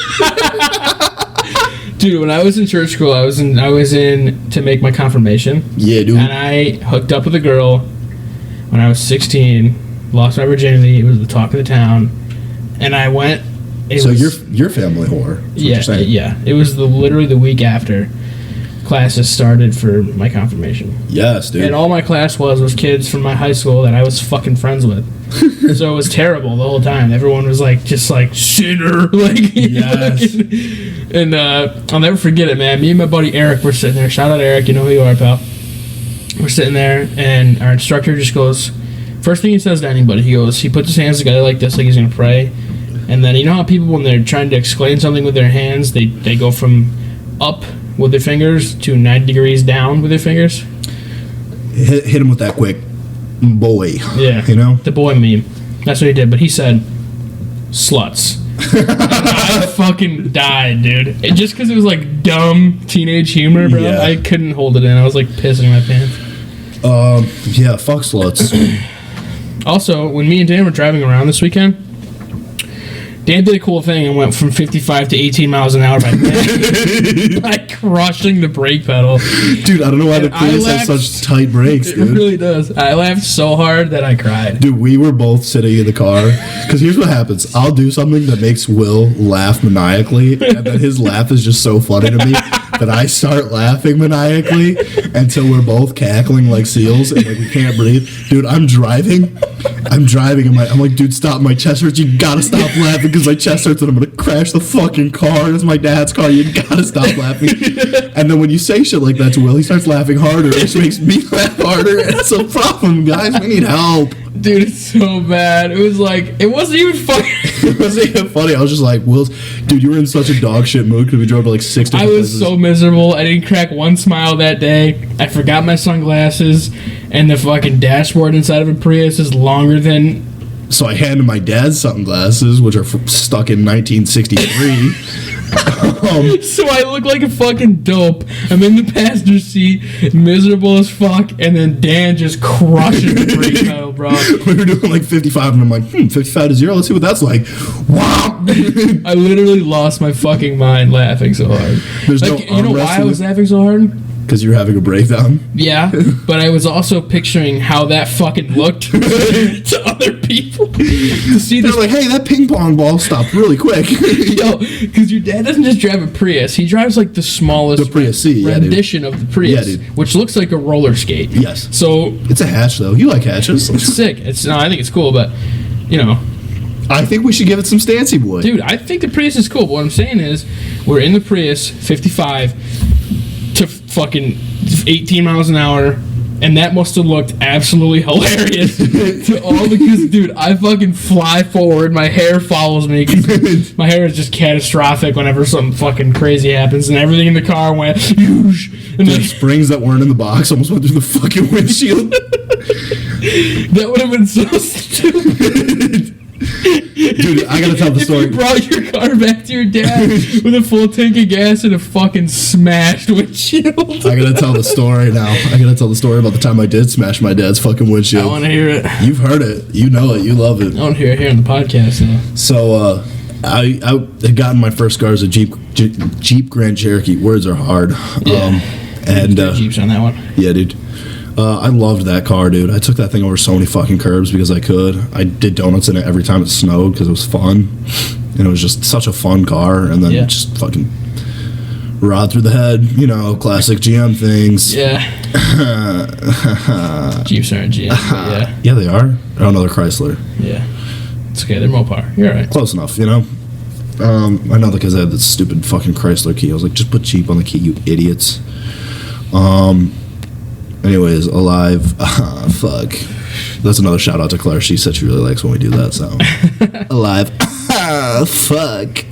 Dude, when I was in church school, I was in to make my confirmation. Yeah, dude. And I hooked up with a girl when I was 16, lost my virginity. It was the talk of the town. And I went. So you're family whore. That's what Yeah, you're saying. yeah. It was literally the week after. classes started for my confirmation. Yes, dude. And all my class was kids from my high school that I was fucking friends with. So it was terrible the whole time. Everyone was like, just like, sinner. Like, Yes. and I'll never forget it, man. Me and my buddy Eric were sitting there. Shout out Eric, you know who you are, pal. We're sitting there, and our instructor just goes, first thing he says to anybody, he puts his hands together like this, like he's going to pray. And then, you know how people, when they're trying to explain something with their hands, they go from up with their fingers to 90 degrees down with their fingers? Hit him with that quick, boy. Yeah. You know? The boy meme. That's what he did. But he said, sluts. And I fucking died, dude. And just because it was like dumb teenage humor, bro, Yeah. I couldn't hold it in. I was like pissing my pants. Yeah, fuck sluts. Also, when me and Dan were driving around this weekend, Dan did a cool thing and went from 55 to 18 miles an hour by crushing the brake pedal. Dude, I don't know why the And I Prius has laughed- such tight brakes, It dude. really does. I laughed so hard that I cried. Dude, we were both sitting in the car. Because here's what happens. I'll do something that makes Will laugh maniacally. And then his laugh is just so funny to me that I start laughing maniacally until we're both cackling like seals and like we can't breathe. Dude, I'm driving. And I'm like, dude, stop. My chest hurts. You gotta stop laughing because my chest hurts and I'm gonna crash the fucking car. It's my dad's car. You gotta stop laughing. And then when you say shit like that to Will, he starts laughing harder, which makes me laugh harder. It's a problem, guys. We need help. Dude, it's so bad. It was like, it wasn't even funny. It wasn't even funny. I was just like, Will, dude, you were in such a dog shit mood because we drove to like 6 I different was places. so miserable. I didn't crack one smile that day. I forgot my sunglasses, and the fucking dashboard inside of a Prius is longer than. So I handed my dad sunglasses, which are stuck in 1963. So I look like a fucking dope. I'm in the passenger seat, miserable as fuck, and then Dan just crushes the brake pedal, bro. We were doing like 55, and I'm like, 55 to 0. Let's see what that's like. Wow. I literally lost my fucking mind laughing so hard. There's Like, no you know why I was laughing so hard? Because you're having a breakdown. Yeah, but I was also picturing how that fucking looked to other people. To see They're this, like, hey, that ping pong ball stopped really quick. yo, because your dad doesn't just drive a Prius; he drives like the smallest The Prius C, yeah, dude. rendition of the Prius, Yeah, dude. which looks like a roller skate. Yes. So It's a hatch, though. You like hatches. it's sick. I think it's cool, but you know, I think we should give it some Stancy Boy. dude, I think the Prius is cool. But what I'm saying is, we're in the Prius, 55 to fucking 18 miles an hour, and that must have looked absolutely hilarious to all because, dude, I fucking fly forward, my hair follows me, 'cause my hair is just catastrophic whenever something fucking crazy happens, and everything in the car went, "Yoosh," and The then, springs that weren't in the box almost went through the fucking windshield. that would have been so stupid. Dude, I gotta tell the If story. you brought your car back to your dad with a full tank of gas and a fucking smashed windshield. I gotta tell the story now. I gotta tell the story about the time I did smash my dad's fucking I windshield. want to hear it. I You've heard it. You know it. You love it. want to hear it here on the podcast now. So, I had gotten my first car as a Jeep Grand Cherokee. Words are hard. Yeah. And Jeeps on that one. yeah, dude. I loved that car, dude. I took that thing over so many fucking curbs because I could. I did donuts in it every time it snowed because it was fun. And it was just such a fun car. And then Yeah. just fucking rod through the head, you know, classic GM things. Yeah. Jeeps aren't GM, but yeah. Yeah, they are. Oh, no, they're Chrysler. Yeah. It's okay, they're Mopar. You're alright. Close enough, you know? I know because I had this stupid fucking Chrysler key. I was like, just put Jeep on the key, you idiots. Anyways, Alive. Fuck. That's another shout out to Claire. She said she really likes when we do that, so. Alive. Fuck.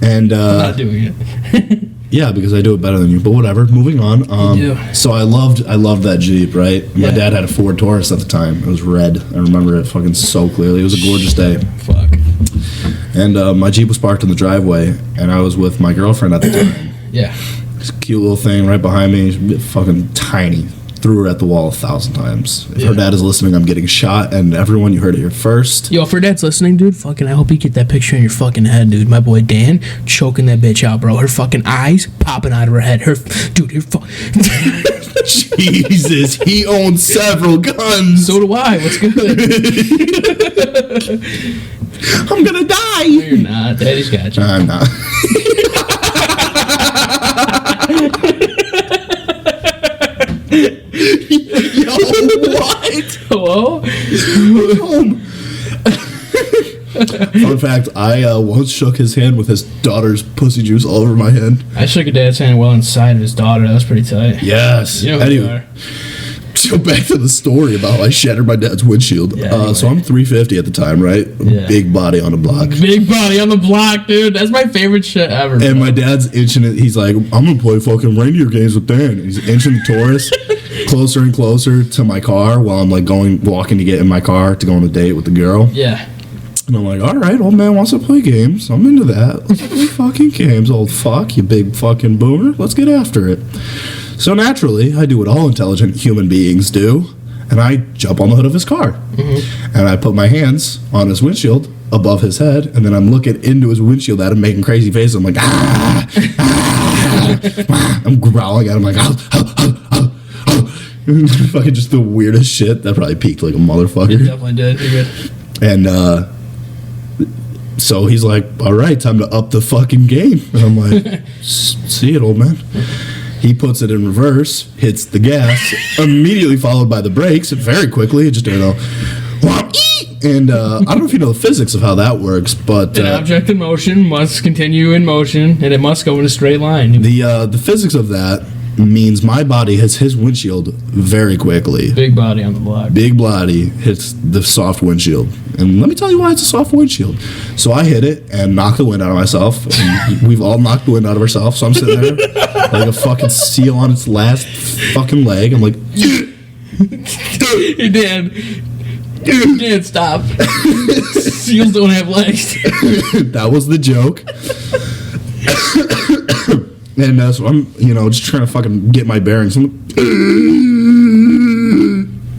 And, Not doing it. yeah, because I do it better than you, but whatever. Moving on. You do. So I loved that Jeep, right? My Yeah. dad had a Ford Taurus at the time. It was red. I remember it fucking so clearly. It was a gorgeous day. Fuck. And my Jeep was parked in the driveway, and I was with my girlfriend at the time. Yeah. This cute little thing right behind me, fucking tiny. Threw her at the wall 1,000 times. If her dad is listening, I'm getting shot, and everyone, you heard it here first. Yo, if her dad's listening, dude, fucking, I hope you get that picture in your fucking head, dude. My boy Dan choking that bitch out, bro. Her fucking eyes popping out of her head. Dude, her Jesus, he owns several guns. So do I. What's good? I'm gonna die. No, you're not. Daddy's got you. I'm not. Yo, what? Hello? Home. Fun fact, I once shook his hand with his daughter's pussy juice all over my hand. I shook a dad's hand well inside of his daughter. That was pretty tight. Yes. You know who you Anyway, are. so back to the story about how I shattered my dad's windshield. Yeah, anyway. So I'm 350 at the time, right? Yeah. Big body on the block. Big body on the block, dude. That's my favorite shit ever. And my dad's inching it. He's like, I'm going to play fucking reindeer games with Dan. And he's inching the Taurus closer and closer to my car while I'm like walking to get in my car to go on a date with the girl. Yeah. And I'm like, all right, old man wants to play games. I'm into that. Let's play fucking games, old fuck, you big fucking boomer. Let's get after it. So naturally, I do what all intelligent human beings do, and I jump on the hood of his car. Mm-hmm. And I put my hands on his windshield above his head, and then I'm looking into his windshield at him, making crazy faces. I'm like, I'm growling at him like, fucking just the weirdest shit. That probably peaked like a motherfucker. It definitely did. You're good. And so he's like, all right, time to up the fucking game. And I'm like, see it, old man. He puts it in reverse, hits the gas, immediately followed by the brakes, very quickly. It just, and I don't know if you know the physics of how that works, but An object in motion must continue in motion, and it must go in a straight line. the physics of that means my body hits his windshield very quickly. Big body on the block. Big body hits the soft windshield. And let me tell you why it's a soft windshield. So I hit it and knocked the wind out of myself. And we've all knocked the wind out of ourselves. So I'm sitting there like a fucking seal on its last fucking leg. I'm like, Dan, stop. Seals don't have legs. that was the joke. And so I'm, just trying to fucking get my bearings. I'm like,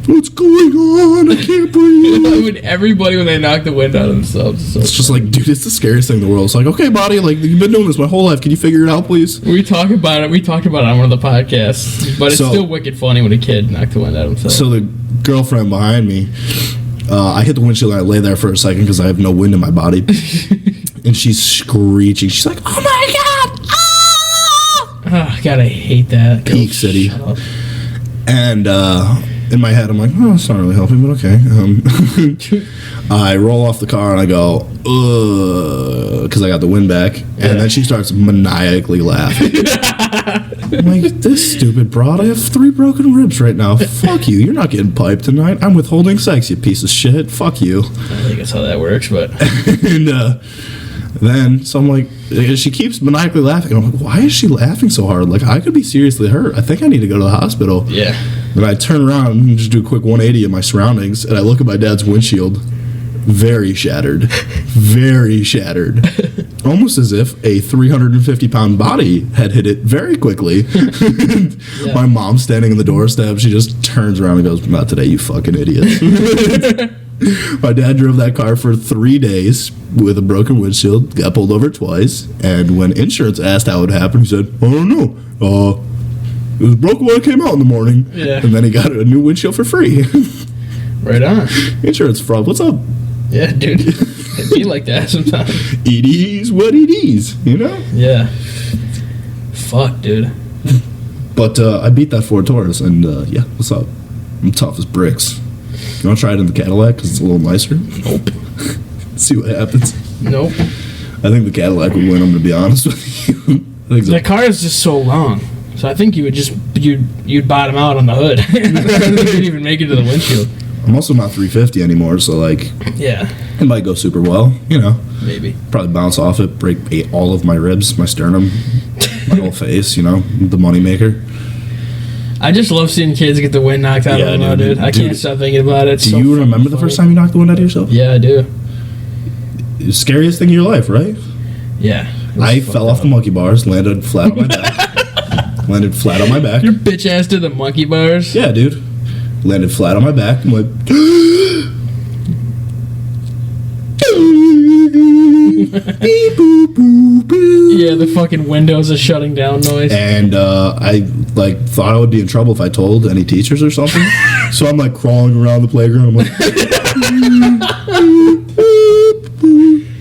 what's going on? I can't breathe. Everybody, when they knock the wind out of themselves. It's just like, dude, it's the scariest thing in the world. It's like, okay, buddy, like, you've been doing this my whole life. Can you figure it out, please? We talk about it. We talked about it on one of the podcasts. But it's still wicked funny when a kid knocked the wind out of himself. So the girlfriend behind me, I hit the windshield and I lay there for a second because I have no wind in my body. And she's screeching. She's like, oh my God! Oh, God, I hate that. Peak City. And in my head, I'm like, oh, it's not really helping, but okay. I roll off the car and I go, ugh, because I got the wind back. Yeah. And then she starts maniacally laughing. I'm like, this stupid broad, I have 3 broken ribs right now. Fuck you. You're not getting piped tonight. I'm withholding sex, you piece of shit. Fuck you. I think that's how that works, but... And then, so I'm like, she keeps maniacally laughing. And I'm like, why is she laughing so hard? Like, I could be seriously hurt. I think I need to go to the hospital. Yeah. Then I turn around and just do a quick 180 of my surroundings, and I look at my dad's windshield. Very shattered. Very shattered. Almost as if a 350-pound body had hit it very quickly. Yeah. My mom's standing in the doorstep. She just turns around and goes, not today, you fucking idiot. My dad drove that car for 3 days with a broken windshield, got pulled over twice, and when insurance asked how it happened, he said, I don't know. It was broken when I came out in the morning. Yeah. And then he got a new windshield for free. Right on. Insurance fraud. What's up? Yeah, dude. It'd be like that sometimes. It is what it is, Yeah. Fuck, dude. But I beat that Ford Taurus, and yeah, what's up? I'm tough as bricks. You want to try it in the Cadillac because it's a little nicer? Nope. See what happens. Nope. I think the Cadillac would win, I'm going to be honest with you. I think so. The car is just so long. So I think you would just, you'd bottom out on the hood. I don't think you'd even make it to the windshield. I'm also not 350 anymore, so like, yeah, it might go super well, Maybe. Probably bounce off it, break all of my ribs, my sternum, my whole face, the moneymaker. I just love seeing kids get the wind knocked out of them, dude. I can't stop thinking about it. Do you remember the first time you knocked the wind out of yourself? Yeah, I do. The scariest thing in your life, right? Yeah. I fell off the monkey bars, landed flat on my back. Landed flat on my back. Your bitch ass did the monkey bars? Yeah, dude. Landed flat on my back and went. Beep, boop, boop, boop. Yeah, the fucking windows are shutting down noise. And I thought I would be in trouble if I told any teachers or something. So I'm like crawling around the playground. I'm like,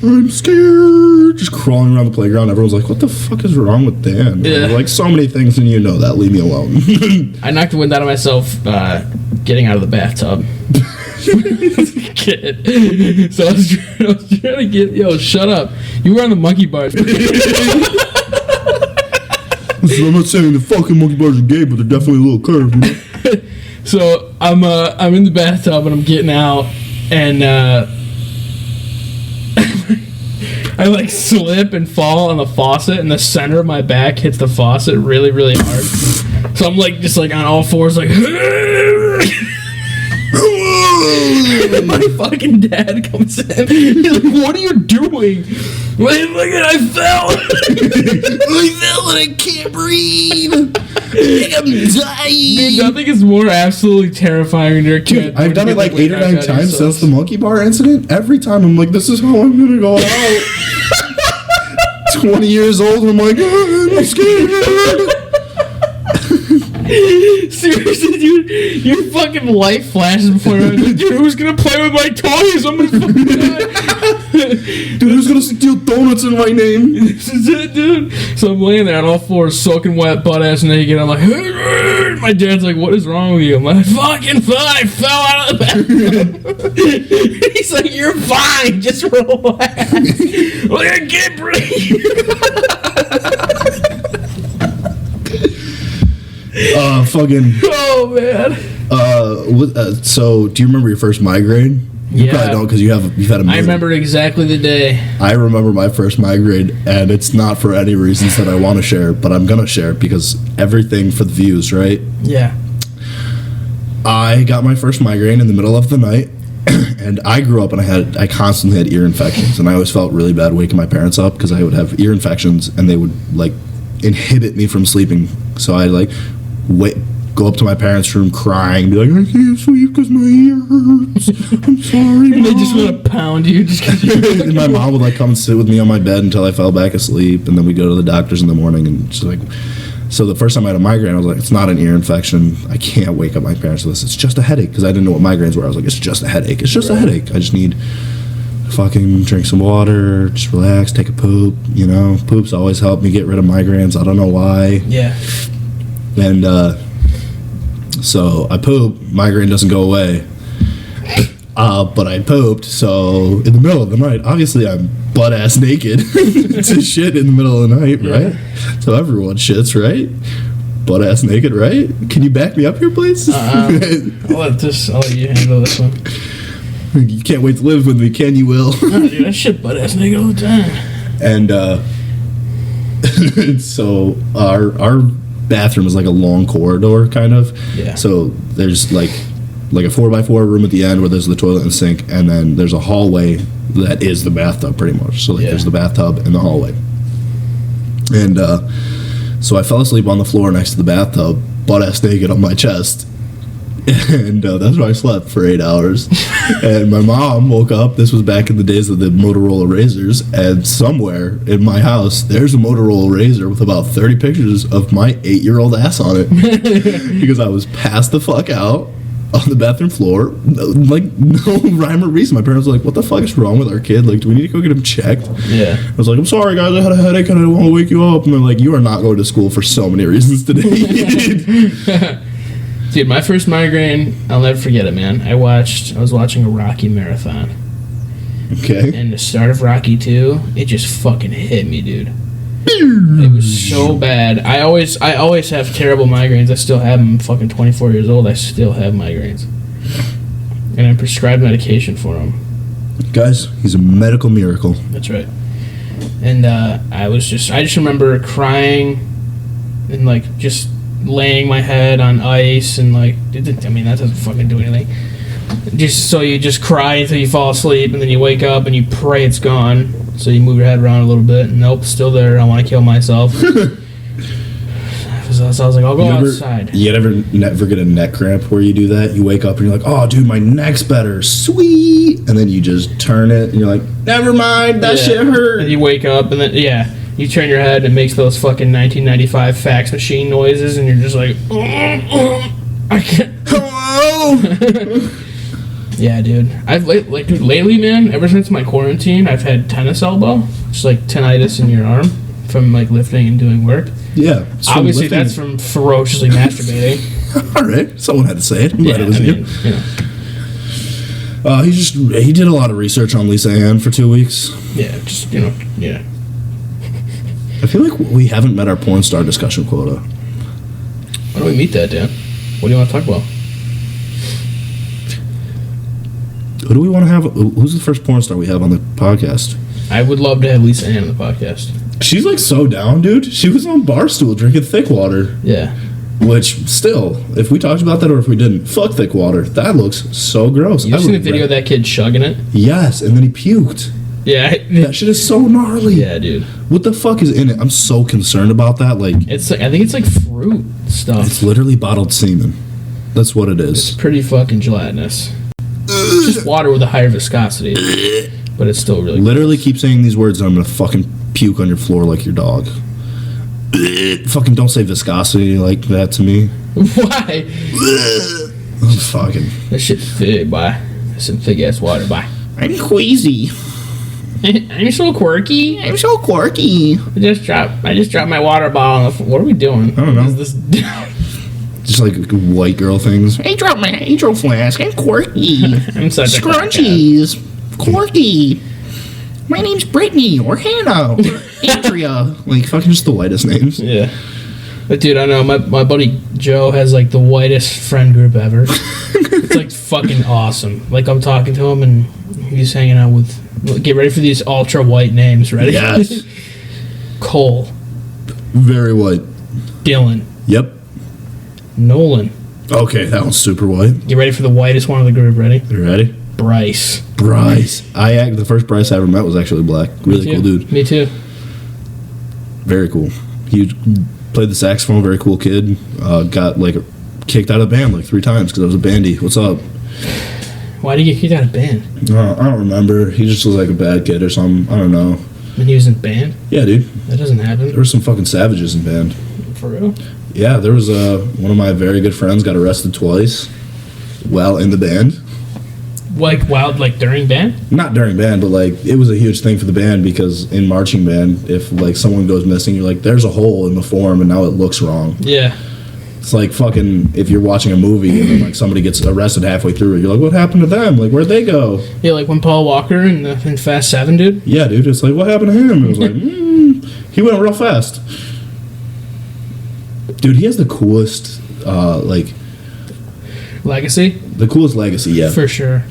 I'm scared. just crawling around the playground. Everyone's like, what the fuck is wrong with Dan? Yeah. Like, so many things, and you know that. Leave me alone. I knocked the wind out of myself getting out of the bathtub. Kid. So I was trying to get... Yo, shut up. You were on the monkey bars. So I'm not saying the fucking monkey bars are gay, but they're definitely a little curved. You know? So I'm in the bathtub and I'm getting out, and I like slip and fall on the faucet, and the center of my back hits the faucet really, really hard. So I'm like just like on all fours, like. My fucking dad comes in. He's like, "What are you doing?" Like, look at I fell. I fell and I can't breathe. I'm dying. Dude, nothing is more absolutely terrifying when you're a kid. I've done it like 8 or 9 times since the monkey bar incident. Every time I'm like, this is how I'm gonna go out. 20 years old, and I'm like, oh, I'm scared. Seriously, dude, your fucking life flashes before your eyes. Like, dude, who's gonna play with my toys? I'm gonna fucking die. Dude, who's gonna steal donuts in my name? This is it, dude. So I'm laying there on all fours, soaking wet, butt ass naked. I'm like, my dad's like, what is wrong with you? I'm like, fucking fell. I fell out of the bathtub. He's like, you're fine. Just relax. Like, I can't breathe. Oh man. So do you remember your first migraine? You Yeah. probably don't because you've had a million. I remember exactly the day. I remember my first migraine, and it's not for any reasons that I want to share, but I'm gonna share it because everything for the views, right? Yeah. I got my first migraine in the middle of the night, and I grew up and I constantly had ear infections, and I always felt really bad waking my parents up because I would have ear infections and they would like inhibit me from sleeping. So I like go up to my parents' room crying, and be like, I can't sleep because my ear hurts. I'm sorry. And they just want to pound you just because And my mom would like come and sit with me on my bed until I fell back asleep, and then we go to the doctors in the morning, and she's like, so the first time I had a migraine, I was like, it's not an ear infection. I can't wake up my parents with this. It's just a headache, because I didn't know what migraines were. I was like, it's just a headache. It's just a headache. I just need to fucking drink some water, just relax, take a poop. You know, poops always help me get rid of migraines. I don't know why. Yeah. And so I poop, migraine doesn't go away. But I pooped, so in the middle of the night, obviously I'm butt ass naked to shit in the middle of the night, right? So everyone shits, right? Butt ass naked, right? Can you back me up here, please? I'll let you handle this one. You can't wait to live with me, can you, Will? No, dude, I shit butt ass nigga all the time. And so our bathroom is like a long corridor, kind of. Yeah. So there's like a 4x4 room at the end where there's the toilet and sink, and then there's a hallway that is the bathtub pretty much. So like there's the bathtub and the hallway. And so I fell asleep on the floor next to the bathtub, butt ass naked on my chest. And that's where I slept for 8 hours. And my mom woke up. This was back in the days of the Motorola Razors. And somewhere in my house, there's a Motorola Razor with about 30 pictures of my 8-year-old ass on it. Because I was passed the fuck out on the bathroom floor. Like, no rhyme or reason. My parents were like, what the fuck is wrong with our kid? Like, do we need to go get him checked? Yeah. I was like, I'm sorry, guys. I had a headache and I didn't want to wake you up. And they're like, you are not going to school for so many reasons today. Dude, my first migraine, I'll never forget it, man. I was watching a Rocky marathon. Okay. And the start of Rocky 2, it just fucking hit me, dude. It was so bad. I always have terrible migraines. I still have them. I'm fucking 24 years old. I still have migraines. And I'm prescribed medication for them. Guys, he's a medical miracle. That's right. And I just remember crying and like just laying my head on ice and like, I mean, that doesn't fucking do anything. Just so you just cry until you fall asleep, and then you wake up and you pray it's gone. So you move your head around a little bit. Nope, still there. I want to kill myself. So I was like, I'll go outside. You never get a neck cramp where you do that? You wake up and you're like, oh, dude, my neck's better. Sweet. And then you just turn it and you're like, never mind, that shit hurt. And you wake up and then, you turn your head and it makes those fucking 1995 fax machine noises, and you're just like, I can't. Hello? Yeah, dude. Dude, lately, man, ever since my quarantine, I've had tennis elbow. Just like tinnitus in your arm from like lifting and doing work. Yeah. it's from Obviously, lifting. that's from ferociously masturbating. All right. Someone had to say it. I'm Yeah, glad it was I you. mean, you know. He did a lot of research on Lisa Ann for 2 weeks. Yeah, just, you know, yeah. I feel like we haven't met our porn star discussion quota. Why don't we meet that, Dan? What do you want to talk about? Who do we want to have? Who's the first porn star we have on the podcast? I would love to have Lisa Ann on the podcast. She's like so down, dude. She was on Barstool drinking thick water. Yeah. Which, still, if we talked about that or if we didn't, fuck thick water. That looks so gross. You seen the video of that kid chugging it? Yes, and then he puked. Yeah. That shit is so gnarly. Yeah, dude. What the fuck is in it? I'm so concerned about that. Like, It's like, I think it's like fruit stuff. it's literally bottled semen. That's what it It's is. pretty fucking gelatinous. It's just water with a higher viscosity, but it's still really Literally keep saying these words and I'm gonna fucking puke on your floor like your dog. Fucking don't say viscosity like that to me. Why? I'm fucking. That shit thick, boy. That's some thick ass water, boy. I'm queasy. I'm so quirky. I'm so quirky. I just dropped my water bottle on the floor. What are we doing? I don't know. Is this Just like white girl things. I dropped my hydro flask. I'm quirky. I'm such a Scrunchies. Quirky. My name's Brittany or Hannah or Andrea. Like fucking just the whitest names. Yeah. But dude, I know my buddy Joe has like the whitest friend group ever. It's like fucking awesome. Like I'm talking to him and he's hanging out with. Get ready for these ultra white names. Ready? Yes. Cole, Very white. Dylan, Yep. Nolan. Okay, that one's super white. Get ready for the whitest one of the group. Ready? You ready? Bryce. Bryce. The first Bryce I ever met was actually black. Really Me cool too. dude. Me too. Very cool. He played the saxophone. Very cool kid. Got like kicked out of the band like 3 times because I was a bandy. What's up? Why did you get kicked out of band? I don't remember. He just was like a bad kid or something. I don't know. When he was in band? Yeah, dude. That doesn't happen. There were some fucking savages in band. For real? Yeah, there was one of my very good friends got arrested twice while in the band. Like during band? Not during band, but like it was a huge thing for the band because in marching band, if like someone goes missing, you're like, there's a hole in the form and now it looks wrong. Yeah. It's like fucking if you're watching a movie and then like somebody gets arrested halfway through it, you're like, what happened to them? Like, where'd they go? Yeah, like when Paul Walker in Fast 7, dude. Yeah, dude, it's like, what happened to him? It was like, he went real fast. Dude, he has the coolest, Legacy? the coolest legacy yet. For sure.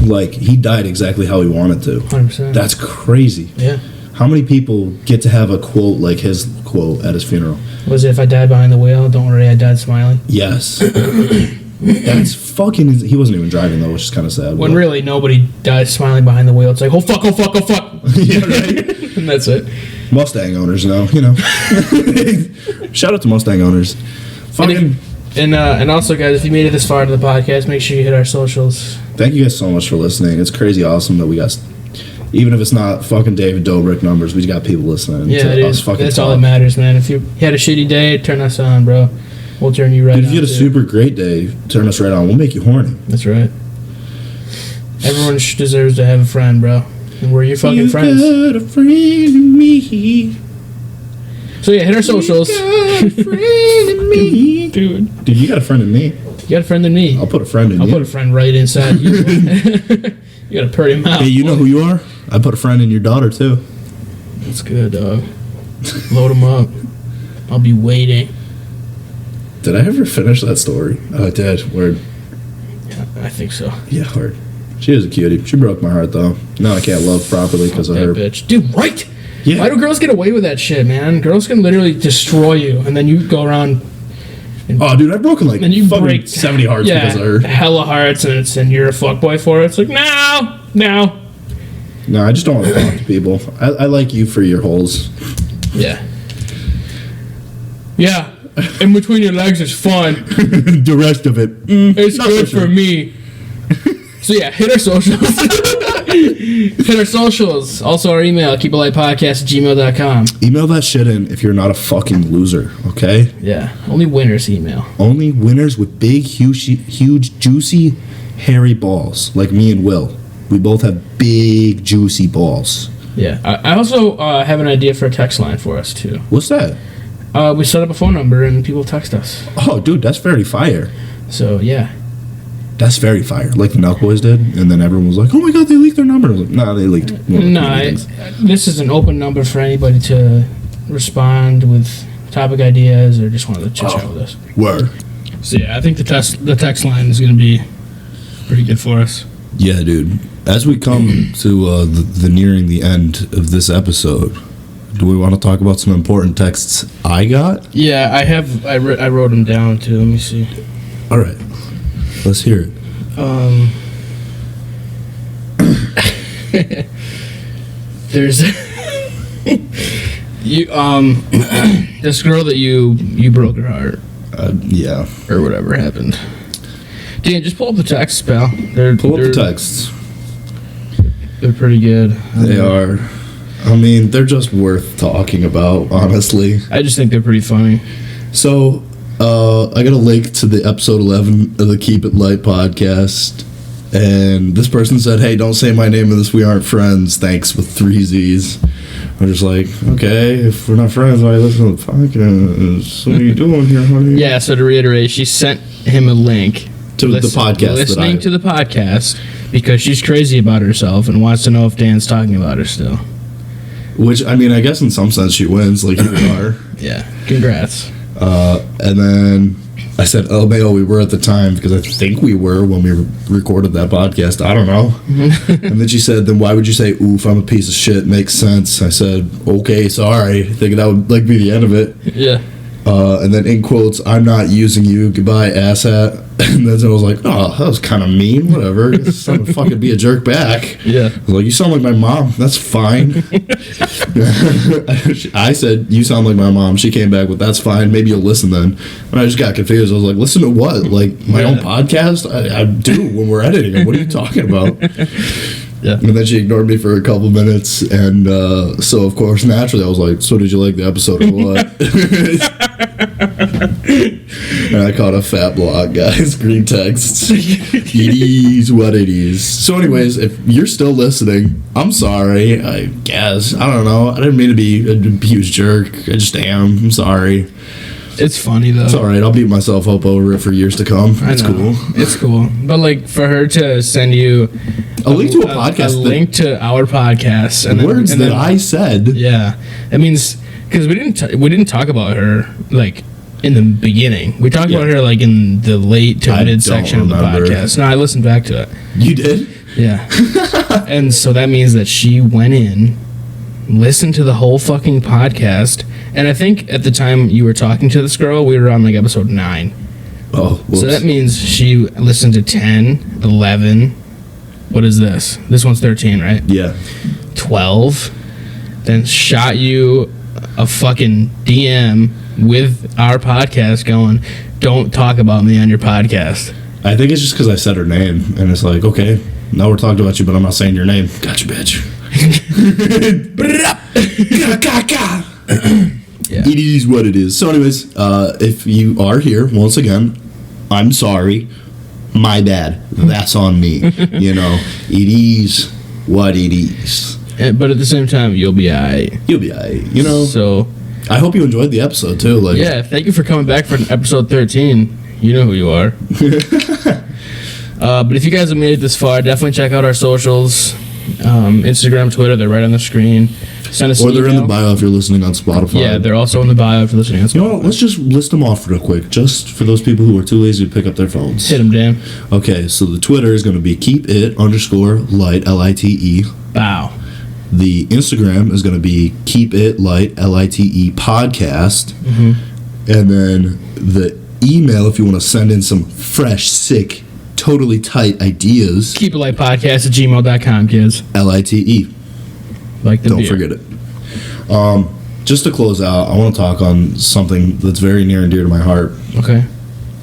Like, he died exactly how he wanted to. 100%. That's crazy. Yeah. How many people get to have a quote like his quote at his funeral? Was it, if I died behind the wheel, don't worry, I died smiling? Yes. That's fucking... He wasn't even driving, though, which is kind of sad. When but- really nobody dies smiling behind the wheel. It's like, oh fuck, oh fuck, oh fuck. Yeah, right? And that's it. Mustang owners, you know. Shout out to Mustang owners. Fucking... And also, guys, if you made it this far into the podcast, make sure you hit our socials. Thank you guys so much for listening. It's crazy awesome that we got... Even if it's not fucking David Dobrik numbers, we got people listening Yeah, to dude. us fucking That's talk. all that matters, man. If you had a shitty day, turn us on, bro. We'll turn you right Dude, on. if you had a too. super great day, turn us right on. We'll make you horny. That's right. Everyone deserves to have a friend, bro. And we're your fucking friends. got a friend in me. So yeah, hit our socials. Got a friend in me. Dude, Dude, you got a friend in me. you got a friend in me. I'll put a friend in I'll you. put a friend right inside you. You got a pretty mouth. Hey, you know who you are? I put a friend in your daughter, too. That's good, dog. Load them up. I'll be waiting. Did I ever finish that story? Oh, I did. Word. Yeah, I think so. Yeah, word. She is a cutie. She broke my heart, though. Now I can't love properly because of That her. bitch. Dude, right? Yeah. Why do girls get away with that shit, man? Girls can literally destroy you, and then you go around Oh, dude, I've broken like and you fucking break 70 hearts because of her. hella hearts, and you're a fuckboy for it. It's like, no. No, I just don't want to talk to people. I like you for your holes. Yeah. Yeah. In between your legs is fun. The rest of it. It's not good so sure. for me. So yeah, hit our socials. Hit our socials. Also our email, keepalitepodcast@gmail.com. Email that shit in if you're not a fucking loser, okay? Yeah. Only winners email. Only winners with big, huge, juicy, hairy balls, like me and Will. We both have big, juicy balls. Yeah. I also have an idea for a text line for us, too. What's that? We set up a phone number and people text us. Oh, dude, that's very fire. So, yeah. That's very fire. Like the Nelk Boys did, and then everyone was like, "Oh my god, they leaked their number." I was like, "Nah, they leaked." This is an open number for anybody to respond with topic ideas or just wanted to chit chat with us. Word. So yeah, I think the text line is going to be pretty good for us. Yeah, dude. As we come to the nearing the end of this episode, do we want to talk about some important texts I got? Yeah, I have. I wrote them down too. Let me see. All right, let's hear it. There's you this girl that you broke her heart Yeah. or whatever happened. Dan, just pull up the texts, pal. Pull up the texts. They're pretty good. They are. I mean, they're just worth talking about, honestly. I just think they're pretty funny. So, I got a link to the episode 11 of the Keep It Light podcast, and this person said, "Hey, don't say my name in this. We aren't friends. Thanks," with 3 Z's. I'm just like, okay, if we're not friends, why listen to the podcast? What are you doing here, honey? Yeah. So to reiterate, she sent him a link To the podcast. listening to the podcast because she's crazy about herself and wants to know if Dan's talking about her still. Which, I mean, I guess in some sense she wins, like you are. Yeah. Congrats. And then I said, LMAO, we were at the time, because I think we were when we recorded that podcast. I don't know. And then she said, then why would you say, oof, I'm a piece of shit? Makes sense. I said, okay, sorry. Thinking that would like be the end of it. Yeah. And then in quotes, I'm not using you. Goodbye, asshat. And then I was like, oh, that was kind of mean. Whatever. It's time to fucking be a jerk back. Yeah. I was like, you sound like my mom. That's fine. I said, you sound like my mom. She came back with, that's fine. Maybe you'll listen then. And I just got confused. I was like, listen to what? Like my own podcast? I do when we're editing it. What are you talking about? Yeah. And then she ignored me for a couple minutes. And so, of course, naturally, I was like, so did you like the episode or what? And I caught a fat block, guys. Green texts. It is what it is. So anyways, if you're still listening, I'm sorry, I guess. I don't know. I didn't mean to be a huge jerk. I just am. I'm sorry. It's funny, though. It's alright. I'll beat myself up over it for years to come. It's cool. It's cool. But, like, for her to send you a link to a podcast. A link to our podcast. And words that I said. Yeah. That means... Because we didn't talk about her, like... in the beginning. We talked about her like in the late to mid section of the podcast. No, I listened back to it. You did? Yeah. And so that means that she went in, listened to the whole fucking podcast, and I think at the time you were talking to this girl, we were on like episode 9. Oh, whoops. So that means she listened to 10, 11. What is this? This one's 13, right? Yeah. 12. Then shot you a fucking DM with our podcast going, don't talk about me on your podcast. I think it's just because I said her name, and it's like, okay, now we're talking about you, but I'm not saying your name. Gotcha, bitch. Yeah. It is what it is. So anyways, if you are here, once again, I'm sorry. My bad. That's on me. You know, it is what it is. But at the same time, you'll be alright. You'll be alright. You know, so... I hope you enjoyed the episode too. Like, yeah, thank you for coming back for episode 13. You know who you are. But if you guys have made it this far, definitely check out our socials. Instagram, Twitter, they're right on the screen. Send us or an they're email. in the bio if you're listening on Spotify. Yeah, they're also in the bio if you're listening on Spotify. You know what? Let's just list them off real quick, just for those people who are too lazy to pick up their phones. Hit them, Dan. Okay, so the Twitter is going to be keepit_light, Lite. Bow. The Instagram is going to be Keep It Light, Lite podcast. Mm-hmm. And then the email, if you want to send in some fresh, sick, totally tight ideas. Keep it light podcast at gmail.com, kids. Lite. Like the Don't beer. forget it. Just to close out, I want to talk on something that's very near and dear to my heart. Okay.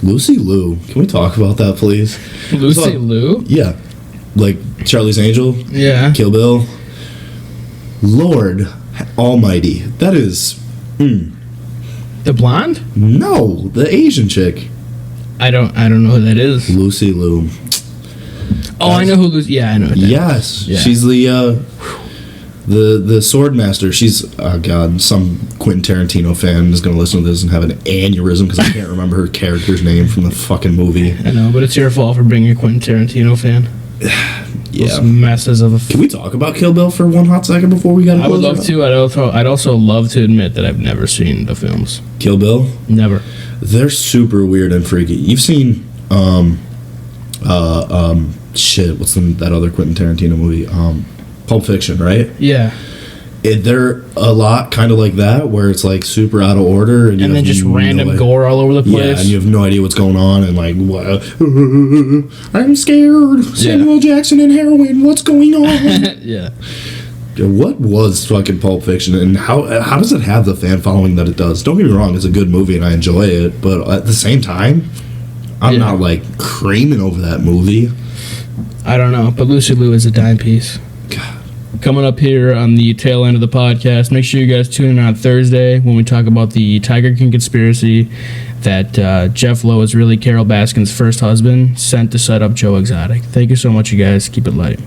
Lucy Liu. Can we talk about that, please? Lucy Liu? Yeah. Like Charlie's Angel? Yeah. Kill Bill? Lord Almighty. That is... The blonde? No, the Asian chick. I don't know who that is. Lucy Liu. Oh, I know who Lucy. Yeah, I know. That. Yes, Yeah. she's the sword master. She's oh god, some Quentin Tarantino fan is gonna listen to this and have an aneurysm because I can't remember her character's name from the fucking movie. I know, but it's your fault for being a Quentin Tarantino fan. Those messes of a. Can we talk about Kill Bill for one hot second before we got? I would love to. I'd also love to admit that I've never seen the films. Kill Bill. Never. They're super weird and freaky. You've seen shit. What's that other Quentin Tarantino movie? Pulp Fiction, right? Yeah. They're a lot kind of like that, where it's like super out of order, and then just random gore all over the place. Yeah, and you have no idea what's going on, and like, what? I'm scared. Samuel Jackson and heroin. What's going on? Yeah. What was fucking Pulp Fiction, and how does it have the fan following that it does? Don't get me wrong, it's a good movie and I enjoy it, but at the same time, I'm not like creaming over that movie. I don't know, but Lucy Liu is a dime piece. God. Coming up here on the tail end of the podcast, make sure you guys tune in on Thursday when we talk about the Tiger King conspiracy that Jeff Lowe is really Carol Baskin's first husband, sent to set up Joe Exotic. Thank you so much, you guys. Keep it light.